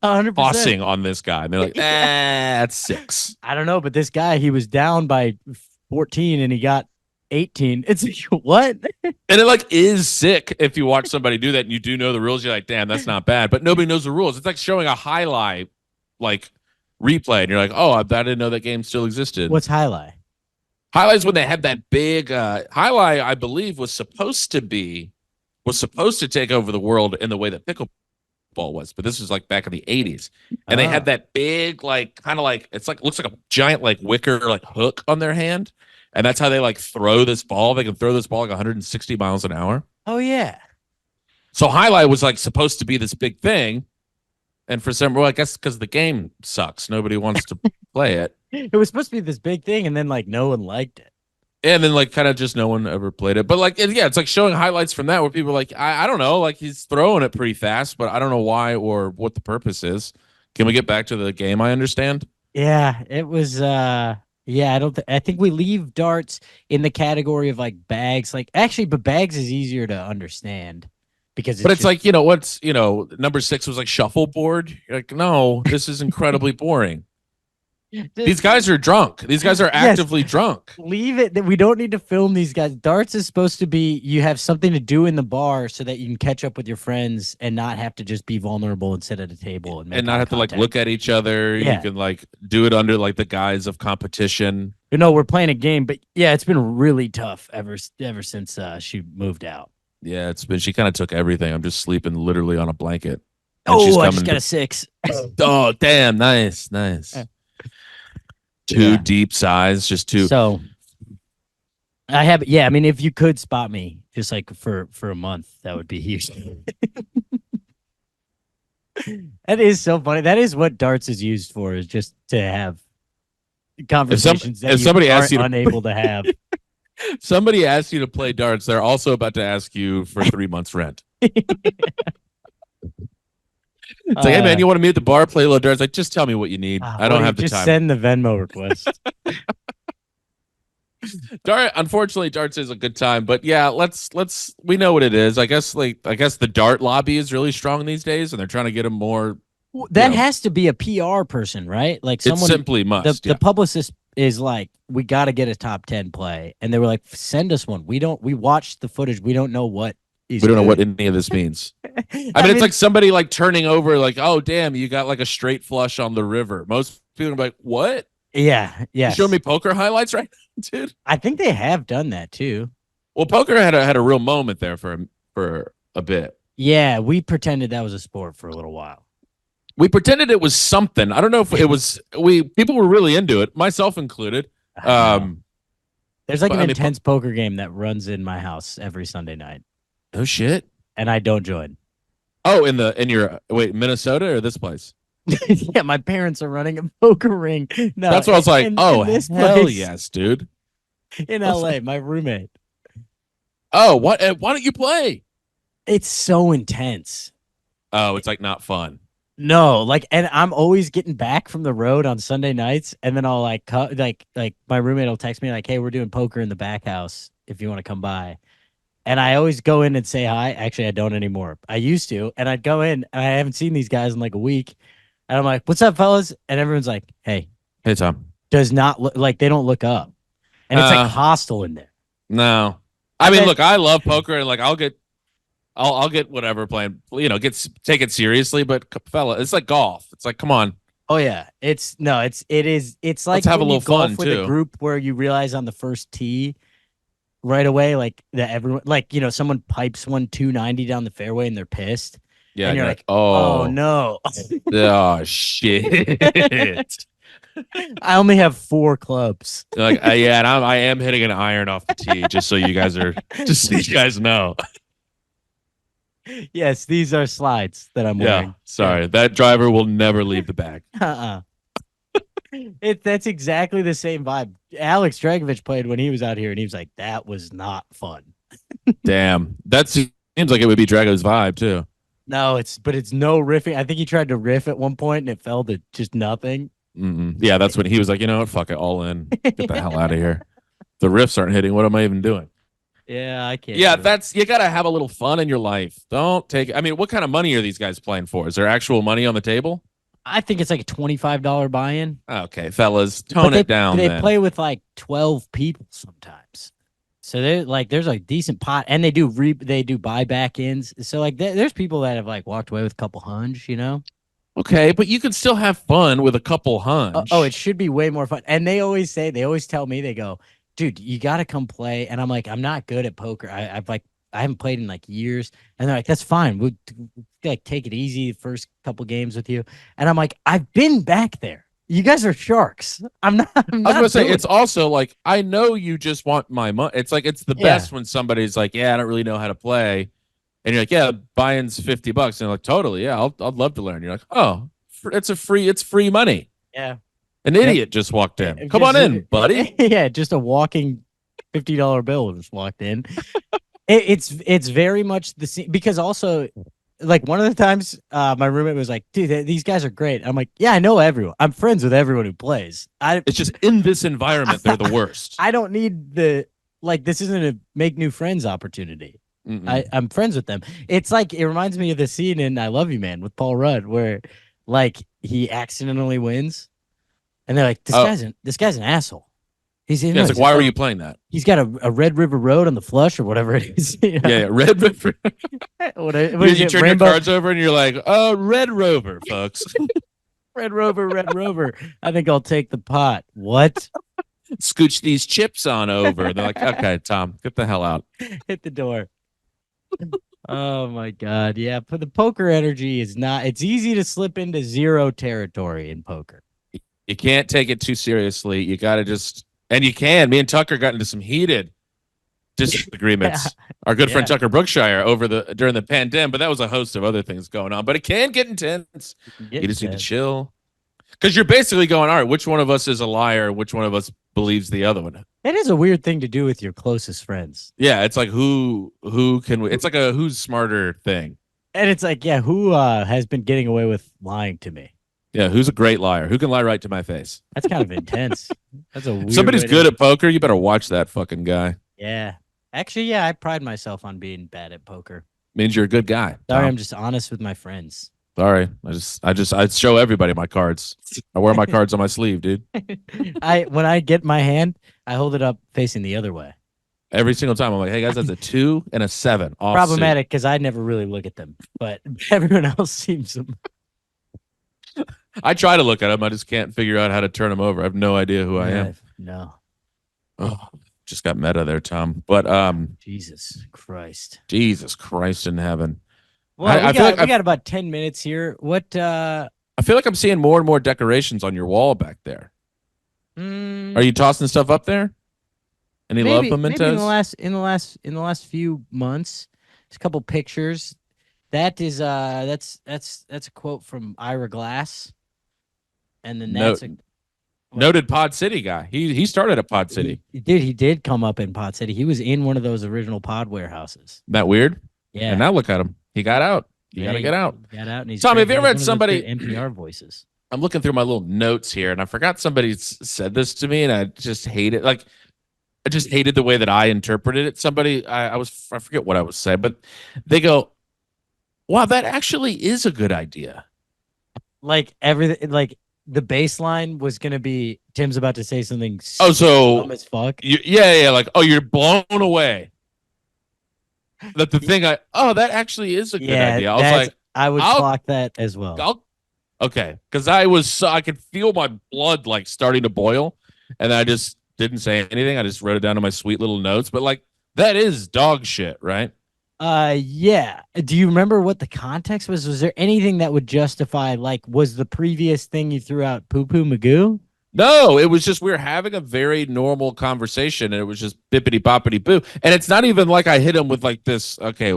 100%. tossing on this guy. And they're like, that's 6. I don't know, but this guy, he was down by 14 and he got 18. It's what? And it like is sick if you watch somebody do that and you do know the rules. You're like, damn, that's not bad. But nobody knows the rules. It's like showing a highlight like replay, and you're like, oh, I didn't know that game still existed. What's highlight? Highlights when they had that big highlight, I believe, was supposed to take over the world in the way that pickleball was, but this was like back in the 80s, and they had that big like kind of like it's like looks like a giant like wicker like hook on their hand, and that's how they like throw this ball. They can throw this ball like 160 miles an hour. Oh yeah. So highlight was like supposed to be this big thing, and for some, well, I guess because the game sucks, nobody wants to play it. It was supposed to be this big thing, and then like no one liked it. And then like kind of just no one ever played it. But like yeah, it's like showing highlights from that where people are like, I don't know, like he's throwing it pretty fast, but I don't know why or what the purpose is. Can we get back to the game? I understand. Yeah, it was yeah, I think we leave darts in the category of like bags. Like actually, but bags is easier to understand because But it's like, what's number 6 was like shuffleboard. You're like, no, this is incredibly boring. These guys are drunk. These guys are actively drunk. Leave it. We don't need to film these guys. Darts is supposed to be you have something to do in the bar so that you can catch up with your friends and not have to just be vulnerable and sit at a table and not have to like look at each other. Yeah. You can like do it under like the guise of competition. We're playing a game, but yeah, it's been really tough ever since she moved out. Yeah, she kind of took everything. I'm just sleeping literally on a blanket. And I just got a 6. Oh, damn. Nice. Two deep sighs, just two. So I have, I mean, if you could spot me just like for a month, that would be huge. That is so funny. That is what darts is used for, is just to have conversations that somebody asks you unable to have. Somebody asks you to play darts, they're also about to ask you for 3 months rent. It's like, hey man, you want to meet at the bar, play a little darts? Like, just tell me what you need. I don't have the time. Just send the Venmo request. Unfortunately, darts is a good time, but yeah, we know what it is. I guess the dart lobby is really strong these days, and they're trying to get them more. That has to be a PR person, right? Like someone it simply must. The publicist is like, we got to get a top 10 play, and they were like, send us one. We watched the footage. We don't know what. We don't know what any of this means. I mean, it's like somebody like turning over, like, oh damn, you got like a straight flush on the river. Most people are like, what? Yeah. You show me poker highlights, right, dude? I think they have done that too. Well, poker had a real moment there for a bit. Yeah, we pretended that was a sport for a little while. We pretended it was something. I don't know if it was. People were really into it, myself included. There's like an intense poker game that runs in my house every Sunday night. Oh shit! And I don't join. Oh, in your Minnesota or this place? Yeah, my parents are running a poker ring. No, that's what I was like. This hell place, yes, dude. In LA, my roommate. Oh, what? Why don't you play? It's so intense. Oh, it's like not fun. No, like, and I'm always getting back from the road on Sunday nights, and then I'll like my roommate will text me like, "Hey, we're doing poker in the back house if you want to come by." And I always go in and say hi. Actually, I don't anymore. I used to, and I'd go in, and I haven't seen these guys in like a week, and I'm like, "What's up, fellas?" And everyone's like, "Hey, Tom." Does not look like they don't look up, and it's like hostile in there. No, I mean, look, I love poker, and like I'll get whatever playing, take it seriously, but fella, it's like golf. It's like, come on. Oh yeah, it's like let's have a little fun with too. A group where you realize on the first tee right away, like that everyone, like someone pipes 290 down the fairway and they're pissed. Yeah, and you're like, oh no, oh shit. I only have 4 clubs. Like, yeah, and I am hitting an iron off the tee, just so you guys know. Yes, these are slides that I'm Yeah, wearing. sorry. That driver will never leave the bag. Uh-uh. That's exactly the same vibe. Alex Dragovich played when he was out here, and he was like, "That was not fun." Damn. That seems like it would be Drago's vibe too. No, it's no riffing. I think he tried to riff at one point, and it fell to just nothing. Yeah, that's when he was like, you know what? Fuck it, all in. Get the hell out of here. The riffs aren't hitting. What am I even doing? Yeah, I can't. Yeah, do it. that's you got to have a little fun in your life. Don't take. I mean, what kind of money are these guys playing for? Is there actual money on the table? I think it's like a $25 buy-in. Okay, fellas, But tone it down. They Then. play with like 12 people sometimes. So they like there's a decent pot, and they do buyback ins. So like there's people that have like walked away with a couple hunch, you know. Okay, but you can still have fun with a couple hunch. Oh, it should be way more fun. And they always tell me, they go, dude, you got to come play. And I'm like, I'm not good at poker. I haven't played in like years. And they're like, that's fine. We'll like take it easy the first couple games with you. And I'm like, I've been back there. You guys are sharks. I'm not. I was gonna say it's also like I know you just want my money. It's like it's the best when somebody's like, yeah, I don't really know how to play. And you're like, yeah, buy-in's $50. And they're like, totally, yeah, I'd love to learn. You're like, oh, it's free money. Yeah. An idiot just walked in. Come on in, buddy. Yeah, just a walking $50 bill just walked in. It's very much the same because also like one of the times my roommate was like, dude, these guys are great. I'm like, yeah, I know everyone. I'm friends with everyone who plays. It's just in this environment, they're the worst. I don't need this isn't a make new friends opportunity. I'm friends with them. It's like it reminds me of the scene in I Love You Man with Paul Rudd where like he accidentally wins and they're like, this guy's an asshole. It's like, why were you playing that? He's got a Red River Road on the flush or whatever it is. You know? Yeah, Red River. You turn your cards over and you're like, oh, Red Rover, folks. Red Rover. I think I'll take the pot. What? Scooch these chips on over. They're like, okay, Tom, get the hell out. Hit the door. Oh my God. Yeah. But the poker energy it's easy to slip into zero territory in poker. You can't take it too seriously. You got to and you can. Me and Tucker got into some heated disagreements. Yeah. Our good friend Tucker Brookshire during the pandemic, but that was a host of other things going on. But it can get intense. You just need to chill. Because you're basically going, all right, which one of us is a liar? Which one of us believes the other one? It is a weird thing to do with your closest friends. Yeah, it's like who can it's like a who's smarter thing. And it's like, yeah, who has been getting away with lying to me? Yeah, who's a great liar? Who can lie right to my face? That's kind of intense. That's a weird Somebody's good at poker, you better watch that fucking guy. Yeah. Actually, yeah, I pride myself on being bad at poker. Means you're a good guy. Sorry, I'm just honest with my friends. Sorry. I show everybody my cards. I wear my cards on my sleeve, dude. When I get my hand, I hold it up facing the other way. Every single time I'm like, hey guys, that's a 2 and a 7. Problematic because I never really look at them, but everyone else seems them. I try to look at them. I just can't figure out how to turn them over. I have no idea who I am. No. Oh, just got meta there, Tom. But Jesus Christ in heaven. Well, we got about 10 minutes here. What? I feel like I'm seeing more and more decorations on your wall back there. Are you tossing stuff up there? Any love mementos? Maybe in the last few months, there's a couple pictures. That is that's a quote from Ira Glass, and then that's noted Pod City guy. He started at Pod City. He did come up in Pod City. He was in one of those original pod warehouses. That weird? Yeah. And now look at him. He got out. You gotta get out. Got out. And he's Tom, have you ever had somebody NPR voices? I'm looking through my little notes here, and I forgot somebody said this to me, and I just hate it. Like, I just hated the way that I interpreted it. Somebody, I forget what I was saying, but they go, wow, that actually is a good idea. Like everything, like the baseline was going to be Tim's about to say something dumb as fuck. Yeah. Like, oh, you're blown away. That the thing that actually is a good idea. I was like, I would clock that as well. Okay. Because I could feel my blood like starting to boil, and I just didn't say anything. I just wrote it down in my sweet little notes. But like, that is dog shit, right? Yeah. Do you remember what the context was? Was there anything that would justify, like, was the previous thing you threw out poo-poo magoo? No, it was just we were having a very normal conversation, and it was just bippity boppity boo. And it's not even like I hit him with like this. Okay,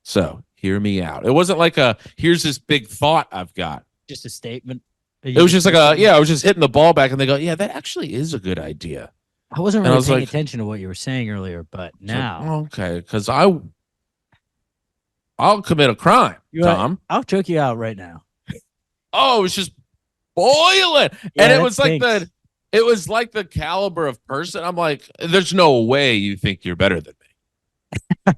So hear me out. It wasn't like here's this big thought I've got. Just a statement. It was just like I was just hitting the ball back, and they go, yeah, that actually is a good idea. I wasn't And I really was paying like- attention to what you were saying earlier, but It's like, now okay, because I'll commit a crime, You're like, Tom. I'll choke you out right now. Oh, it was just boiling, Yeah, and it that was like stinks. it was like the caliber of person. I'm like, there's no way you think you're better than me.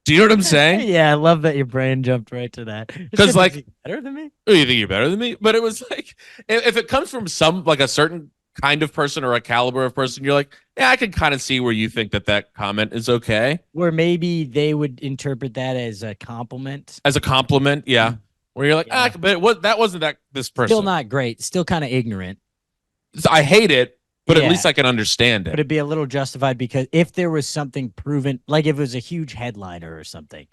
Do you know what I'm saying? Yeah, I love that your brain jumped right to that. 'Cause, like- Is he better than me. Oh, you think you're better than me? But it was like, if it comes from some like a certain kind of person or a caliber of person, you're like, yeah, I can kind of see where you think that comment is okay Where maybe they would interpret that as a compliment. as a compliment. Yeah, where you're like, Yeah. but that wasn't that this person. Still not great. Still kind of ignorant. So I hate it, but Yeah. at least I can understand But it. it'd be a little justified because if there was something proven, like if it was a huge headliner or something,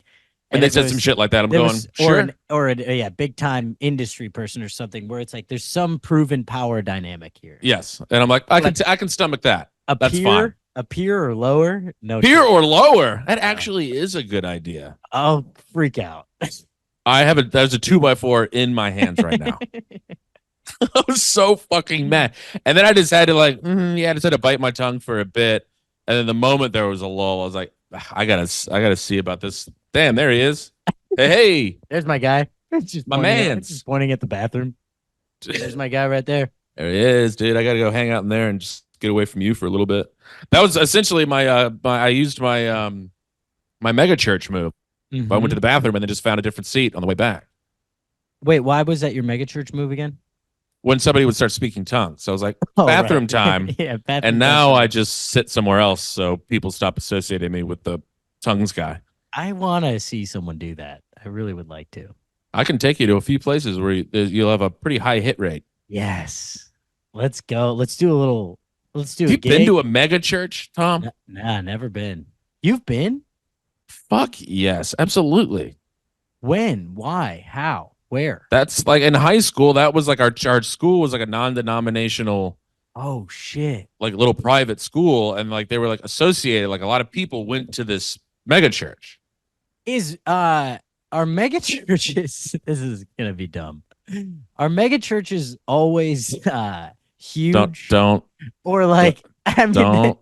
And they if it said was- some shit like that. I'm there going, was- sure. or a big time industry person or something where it's like there's some proven power dynamic here. Yes, and I'm like, I can stomach that. A That's peer, fine. a peer or lower, no. Peer chance. or lower. That actually is a good idea. I'll freak out. There's a 2x4 in my hands right now. I was so fucking mad. And then I just had to I just had to bite my tongue for a bit. And then the moment there was a lull, I was like, I gotta see about this. Damn, there he is. Hey, There's my guy. Just My pointing at- mans. just pointing at the bathroom. There's my guy right there. there he is, dude. I gotta go hang out in there and just get away from you for a little bit. That was essentially I used my my mega church move. Mhm. I went to the bathroom and then just found a different seat on the way back. Wait, why was that your megachurch move again? When somebody would start speaking tongues. So I was like, Oh, bathroom right. time. Yeah, bathroom And now time. I just sit somewhere else so people stop associating me with the tongues guy. I want to see someone do that. I really would like to. I can take you to a few places where you'll have a pretty high hit rate. Yes. Let's go. Let's do a little. Let's do Have a you been gig. to a mega church, Tom? Nah, never been. You've been? Fuck yes, absolutely. When? Why? How? Where? That's like in high school. That was like our school was like a non-denominational, Oh shit. like little private school, and like they were like associated. Like a lot of people went to this mega church. Is our mega churches? This is gonna be dumb. Are mega churches always huge Don't or like? I mean, don't.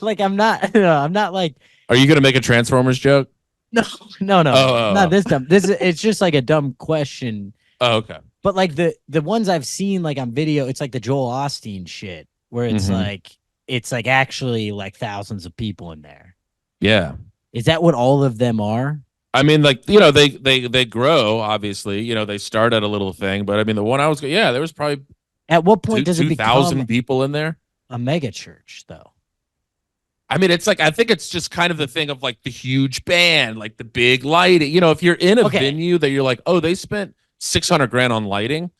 like I'm not. No, I'm not like. Are you gonna make a Transformers joke? No, Oh. not this dumb. This is. It's just like a dumb question. Oh, okay. But like the ones I've seen like on video, it's like the Joel Osteen shit where it's Mhm. like actually like thousands of people in there. Yeah. Is that what all of them are? I mean, like, they grow, obviously. They start at a little thing, but I mean, the one I was, there was probably At what point does it 2,000 become people in there. a mega church though? I mean, it's like, I think it's just kind of the thing of like the huge band, like the big lighting. If you're in a Okay. venue that you're like, oh, they spent 600 grand on lighting,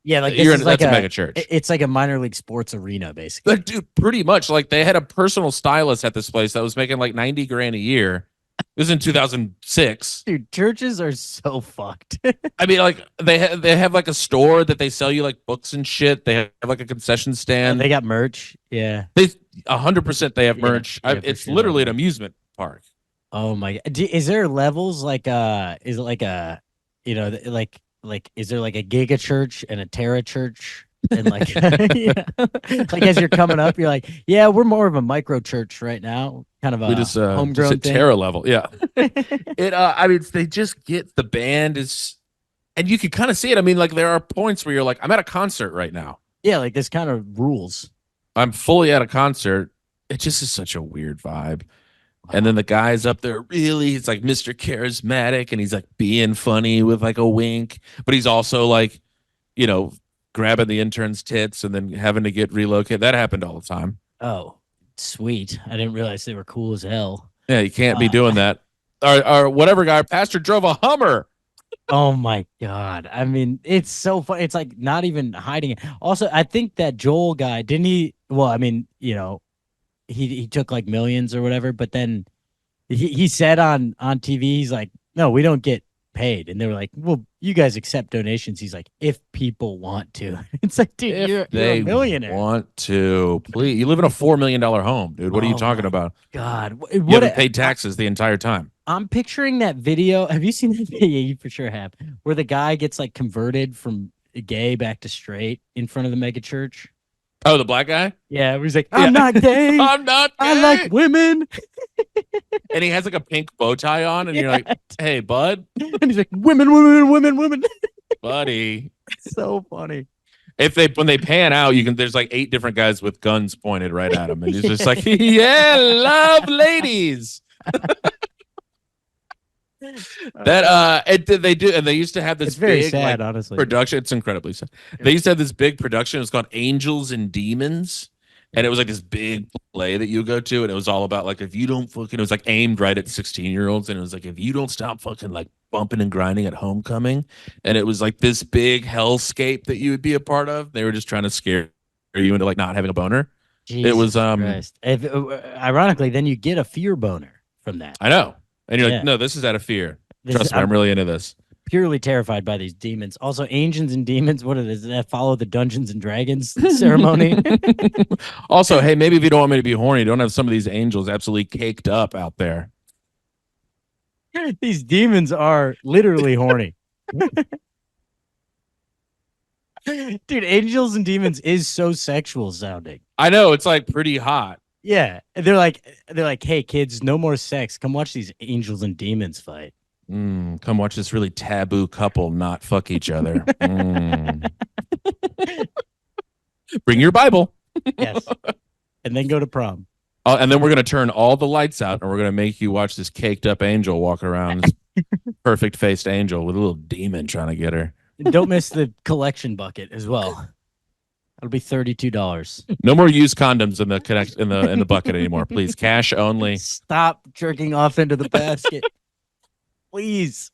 Yeah, like this is like that's a mega church. It's like a minor league sports arena basically. But dude, pretty much like they had a personal stylist at this place that was making like 90 grand a year. This is in 2006. Dude, churches are so fucked. I mean, like they have like a store that they sell you like books and shit. They have like a concession stand. They got merch. Yeah. They 100% they have Yeah, merch. yeah, for It's sure. literally an amusement park. Oh my god. Is there levels like is it like a like is there like a giga church and a terra church and like yeah. Like as you're coming up you're like, yeah, we're more of a micro church right now, kind of a We just homegrown hit thing. Terra level. Yeah. I mean, they just get the band is, and you can kind of see it. I mean, like there are points where you're like, I'm at a concert right now. Yeah, like this kind of rules. I'm fully at a concert. It just is such a weird vibe. And then the guy's up there he's like Mr. Charismatic and he's like being funny with like a wink, but he's also like, grabbing the intern's tits and then having to get relocated. That happened all the time. Oh, sweet. I didn't realize they were cool as hell. Yeah, you can't be doing that. Or whatever guy, pastor drove a Hummer. Oh my god. I mean, it's so fun. It's like not even hiding it. Also, I think that Joel guy, didn't he? Well, I mean, he took like millions or whatever, but then he said on TV, he's like, no, we don't get paid. And they were like, well, you guys accept donations. He's like, if people want to. It's like, dude, If you're they a millionaire. want to, please. You live in a $4 million home, dude. What are you Oh talking my about? God. You haven't paid taxes the entire time. I'm picturing that video. Have you seen that video? Yeah, you for sure have. Where the guy gets like converted from gay back to straight in front of the mega church. Oh, the black guy? Yeah, where he's like, I'm not gay. I'm not gay. I like women. And he has like a pink bow tie on, and you're like, hey, bud. And he's like, women, women, women, women. Buddy. So funny. When they pan out, there's like 8 different guys with guns pointed right at him. And he's just like, yeah, love ladies. They do, and they used to have this It's very big sad, honestly. production. It's incredibly sad. They used to have this big production. It was called Angels and Demons, and it was like this big play that you go to, and it was all about like if you don't fucking. It was like aimed right at 16-year-olds, and it was like if you don't stop fucking like bumping and grinding at homecoming, and it was like this big hellscape that you would be a part of. They were just trying to scare you into like not having a boner. Jesus it was Christ. Ironically, then you get a fear boner from that. I know. And you're Yeah. like, no, this is out of fear. This Trust is- me, I'm really into this. Purely terrified by these demons. Also, Angels and Demons, what is that? Follow the Dungeons and Dragons ceremony. Also, hey, maybe if you don't want me to be horny, don't have some of these angels absolutely caked up out there. These demons are literally horny. Dude, Angels and Demons is so sexual sounding. I know, it's like pretty hot. Yeah. They're like, hey kids, no more sex. Come watch these angels and demons fight. Come watch this really taboo couple not fuck each other. Bring your Bible. Yes. And then go to prom. And then we're going to turn all the lights out and we're going to make you watch this caked up angel walk around. This perfect faced angel with a little demon trying to get her. Don't miss the collection bucket as well. It'll be $32. No more used condoms in the bucket anymore, please. Cash only. Stop jerking off into the basket. Please.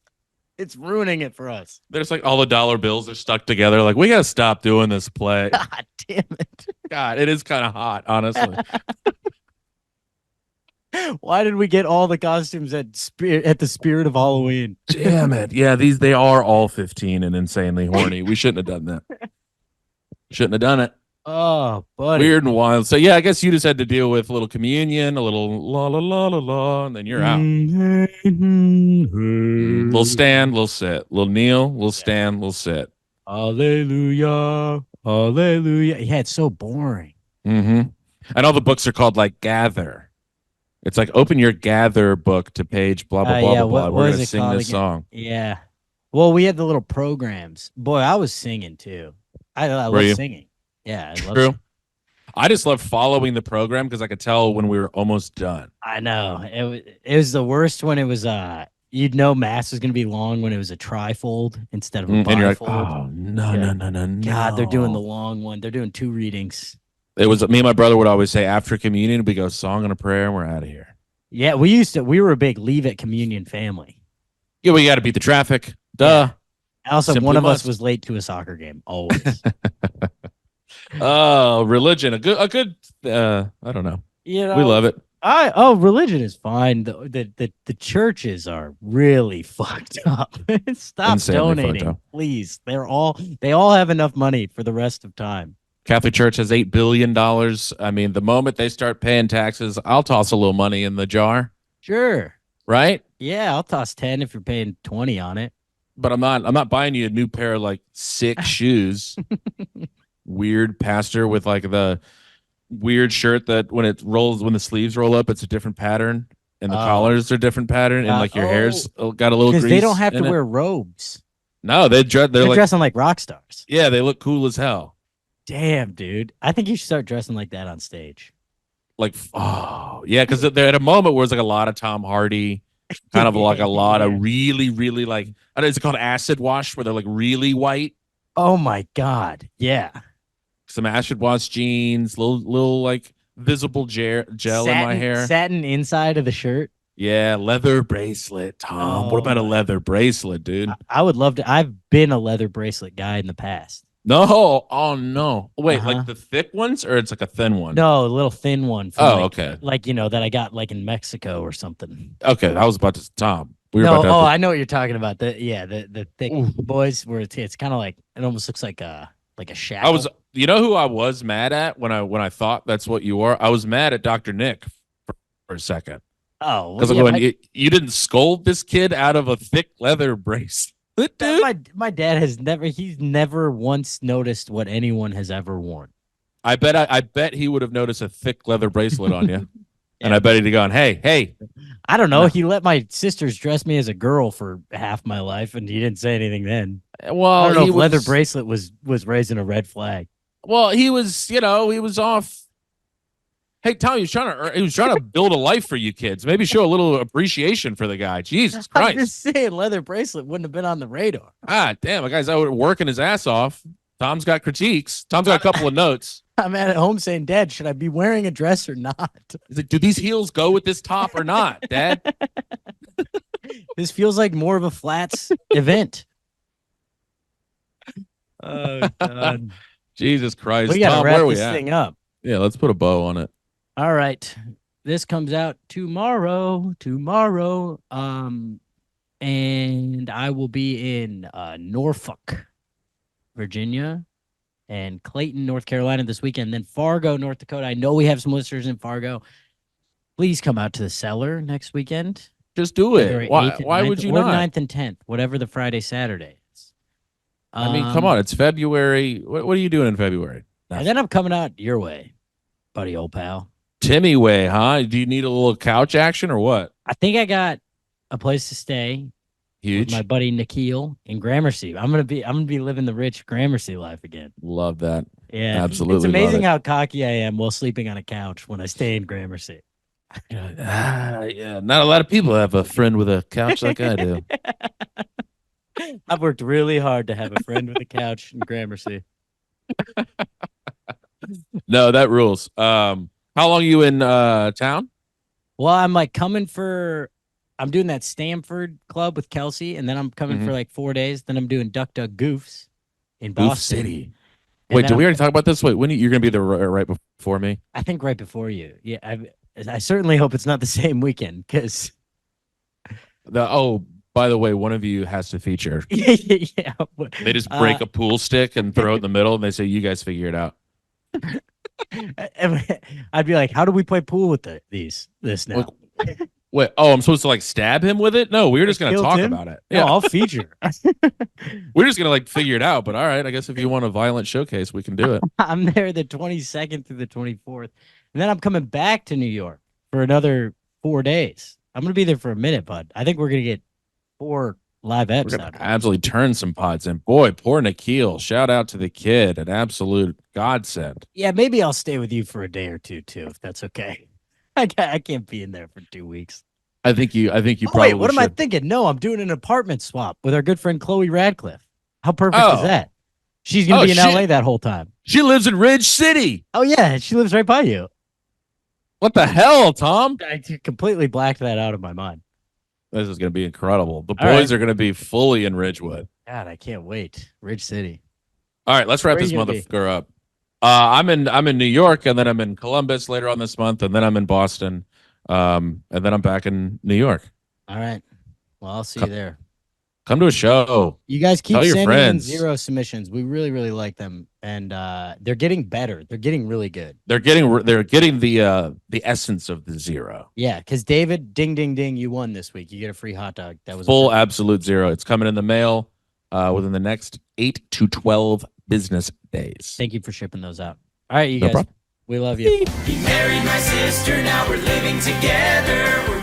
It's ruining it for us. There's like all the dollar bills are stuck together. Like, we got to stop doing this play. God damn it. God, it is kind of hot, honestly. Why did we get all the costumes at the Spirit of Halloween? Damn it. Yeah, they are all 15 and insanely horny. We shouldn't have done that. Shouldn't have done it. Oh, buddy. Weird and wild. So yeah, I guess you just had to deal with a little communion, a little la la la la la, and then you're out. Little stand, little sit, little kneel, little stand, little sit. Hallelujah. Hallelujah. Yeah, it's so boring. And all the books are called like Gather. It's like open your Gather book to page blah blah blah yeah, blah blah. what We're is gonna it sing called this again? song. Yeah. Well, we had the little programs. Boy, I was singing too. I Were love you? singing. Yeah, I love True. singing. I just love following the program because I could tell when we were almost done. I know. It was the worst when it was you'd know mass was gonna be long when it was a trifold instead of a bifold. And you're like, oh no, Yeah. no. God, they're doing the long one. They're doing 2 readings. It was me and my brother would always say after communion, we go song and a prayer and we're out of here. Yeah, we were a big leave at communion family. Yeah, we got to beat the traffic. Duh. Also, Simply one of must. us was late to a soccer game. Always. Oh, religion. A good I don't know. You know, We love it. Religion is fine. The churches are really fucked up. Stop Insanely fucked donating, up. please. They all have enough money for the rest of time. Catholic Church has $8 billion. I mean, the moment they start paying taxes, I'll toss a little money in the jar, Sure. right? Yeah, I'll toss 10 if you're paying 20 on it. But I'm not buying you a new pair of like 6 shoes. Weird pastor with like the weird shirt that when the sleeves roll up, it's a different pattern and the collars are different pattern and like your hair's got a little Because grease they don't have to in it. wear robes. No, they're They're like dressing like rock stars. yeah, they look cool as hell. Damn, dude. I think you should start dressing like that on stage. Like oh yeah, because they're at a moment where it's like a lot of Tom Hardy, kind of like a lot of really like I don't know, is it called acid wash where they're like really white? Oh my God. Yeah. Some acid wash jeans, little like visible gel in my hair. Satin inside of the shirt. Yeah, leather bracelet, Tom. What about a leather bracelet, dude? I would love to. I've been a leather bracelet guy in the past. No, oh no. Wait, Uh-huh. like the thick ones or it's like a thin one? No, a little thin one. From Oh, like, okay. Like, that I got like in Mexico or something. Okay, I was about to Tom. We were No, about to have I know what you're talking about. The thick Ooh. boys where it's kind of like it almost looks like a shackle. you know who I was mad at when I thought that's what you are? I was mad at Dr. Nick for a second. Oh, Because well, I'm going, you didn't scold this kid out of a thick leather bracelet, dude? my dad he's never once noticed what anyone has ever worn. I bet he would have noticed a thick leather bracelet on you. Yeah. And I bet he'd have gone, hey. I don't know. No. He let my sisters dress me as a girl for half my life, and he didn't say anything then. Well, I don't know he if leather was, bracelet was raising a red flag. well, he was, he was off. Hey, Tom, he was trying to build a life for you kids. Maybe show a little appreciation for the guy. Jesus I'm Christ. just saying, leather bracelet wouldn't have been on the radar. Ah, damn, the guy's out working his ass off. Tom's got critiques. Tom's got a couple of notes. I'm at home saying, Dad, should I be wearing a dress or not? He's like, do these heels go with this top or not, Dad? This feels like more of a flats event. Oh, God. Jesus Christ. We got Tom, to where wrap are we this at? thing up. Yeah, let's put a bow on it. All right. This comes out tomorrow. And I will be in Norfolk, Virginia, and Clayton, North Carolina this weekend. Then Fargo, North Dakota. I know we have some listeners in Fargo. Please come out to the Cellar next weekend. Just do February it. Why 8th and why 9th, would you or not? 9th and 10th, whatever the Friday, Saturday is. I mean, come on. It's February. What are you doing in February? And then I'm coming out your way, buddy, old pal. Timmy way, huh? Do you need a little couch action or what? I think I got a place to stay Huge. with my buddy Nikhil in Gramercy. I'm gonna be living the rich Gramercy life again. Love that. Yeah, Absolutely It's love amazing it. how cocky I am while sleeping on a couch when I stay in Gramercy. Yeah, not a lot of people have a friend with a couch like I do. I've worked really hard to have a friend with a couch in Gramercy. No, that rules. How long are you in town? Well, I'm like I'm doing that Stamford club with Kelsey, and then I'm coming for like 4 days. Then I'm doing Duck Duck Goofs in Boston. Goof City. And Wait, then did we I'm- already talk about this? Wait, when you're gonna be there right before me? I think right before you. Yeah, I certainly hope it's not the same weekend because By the way, one of you has to feature. yeah. They just break a pool stick and throw it in the middle, and they say, "You guys figure it out." I'd be like, how do we play pool with this now? Wait, I'm supposed to like stab him with it? No, we were just gonna Kill talk Tim? about it. No, Yeah, I'll feature. we're just gonna like figure it out. But all right, I guess if you want a violent showcase, we can do it. I'm there the 22nd through the 24th, and then I'm coming back to New York for another 4 days. I'm gonna be there for a minute, bud. I think we're gonna get 4 live We're eps gonna out. absolutely turn some pods in. Boy, poor Nikhil. Shout out to the kid, an absolute godsend. Yeah, maybe I'll stay with you for a day or two too, if that's okay. I can't be in there for 2 weeks. I think you probably. Wait, what am I should. thinking? No, I'm doing an apartment swap with our good friend Chloe Radcliffe. How perfect is Oh. that? She's gonna be in shit. LA that whole time. She lives in Ridge City. Oh yeah, she lives right by you. What the hell, Tom? I completely blacked that out of my mind. This is gonna be incredible. The All boys right. are gonna be fully in Ridgewood. God, I can't wait. Ridge City. All right, let's wrap Where are this you gonna be? motherfucker up. I'm in New York, and then I'm in Columbus later on this month, and then I'm in Boston, and then I'm back in New York. All right. Well, I'll see you there. Come to a show. You guys keep Tell your sending in friends. 0 submissions. We really, really like them, and they're getting better. They're getting really good. They're getting the essence of the 0. Yeah, because David, ding, ding, ding, you won this week. You get a free hot dog. That was a Full perfect- absolute 0. It's coming in the mail within the next 8 to 12 business days. Thank you for shipping those out. All right, you No guys. problem. We love you. He married my sister, now we're living together. We're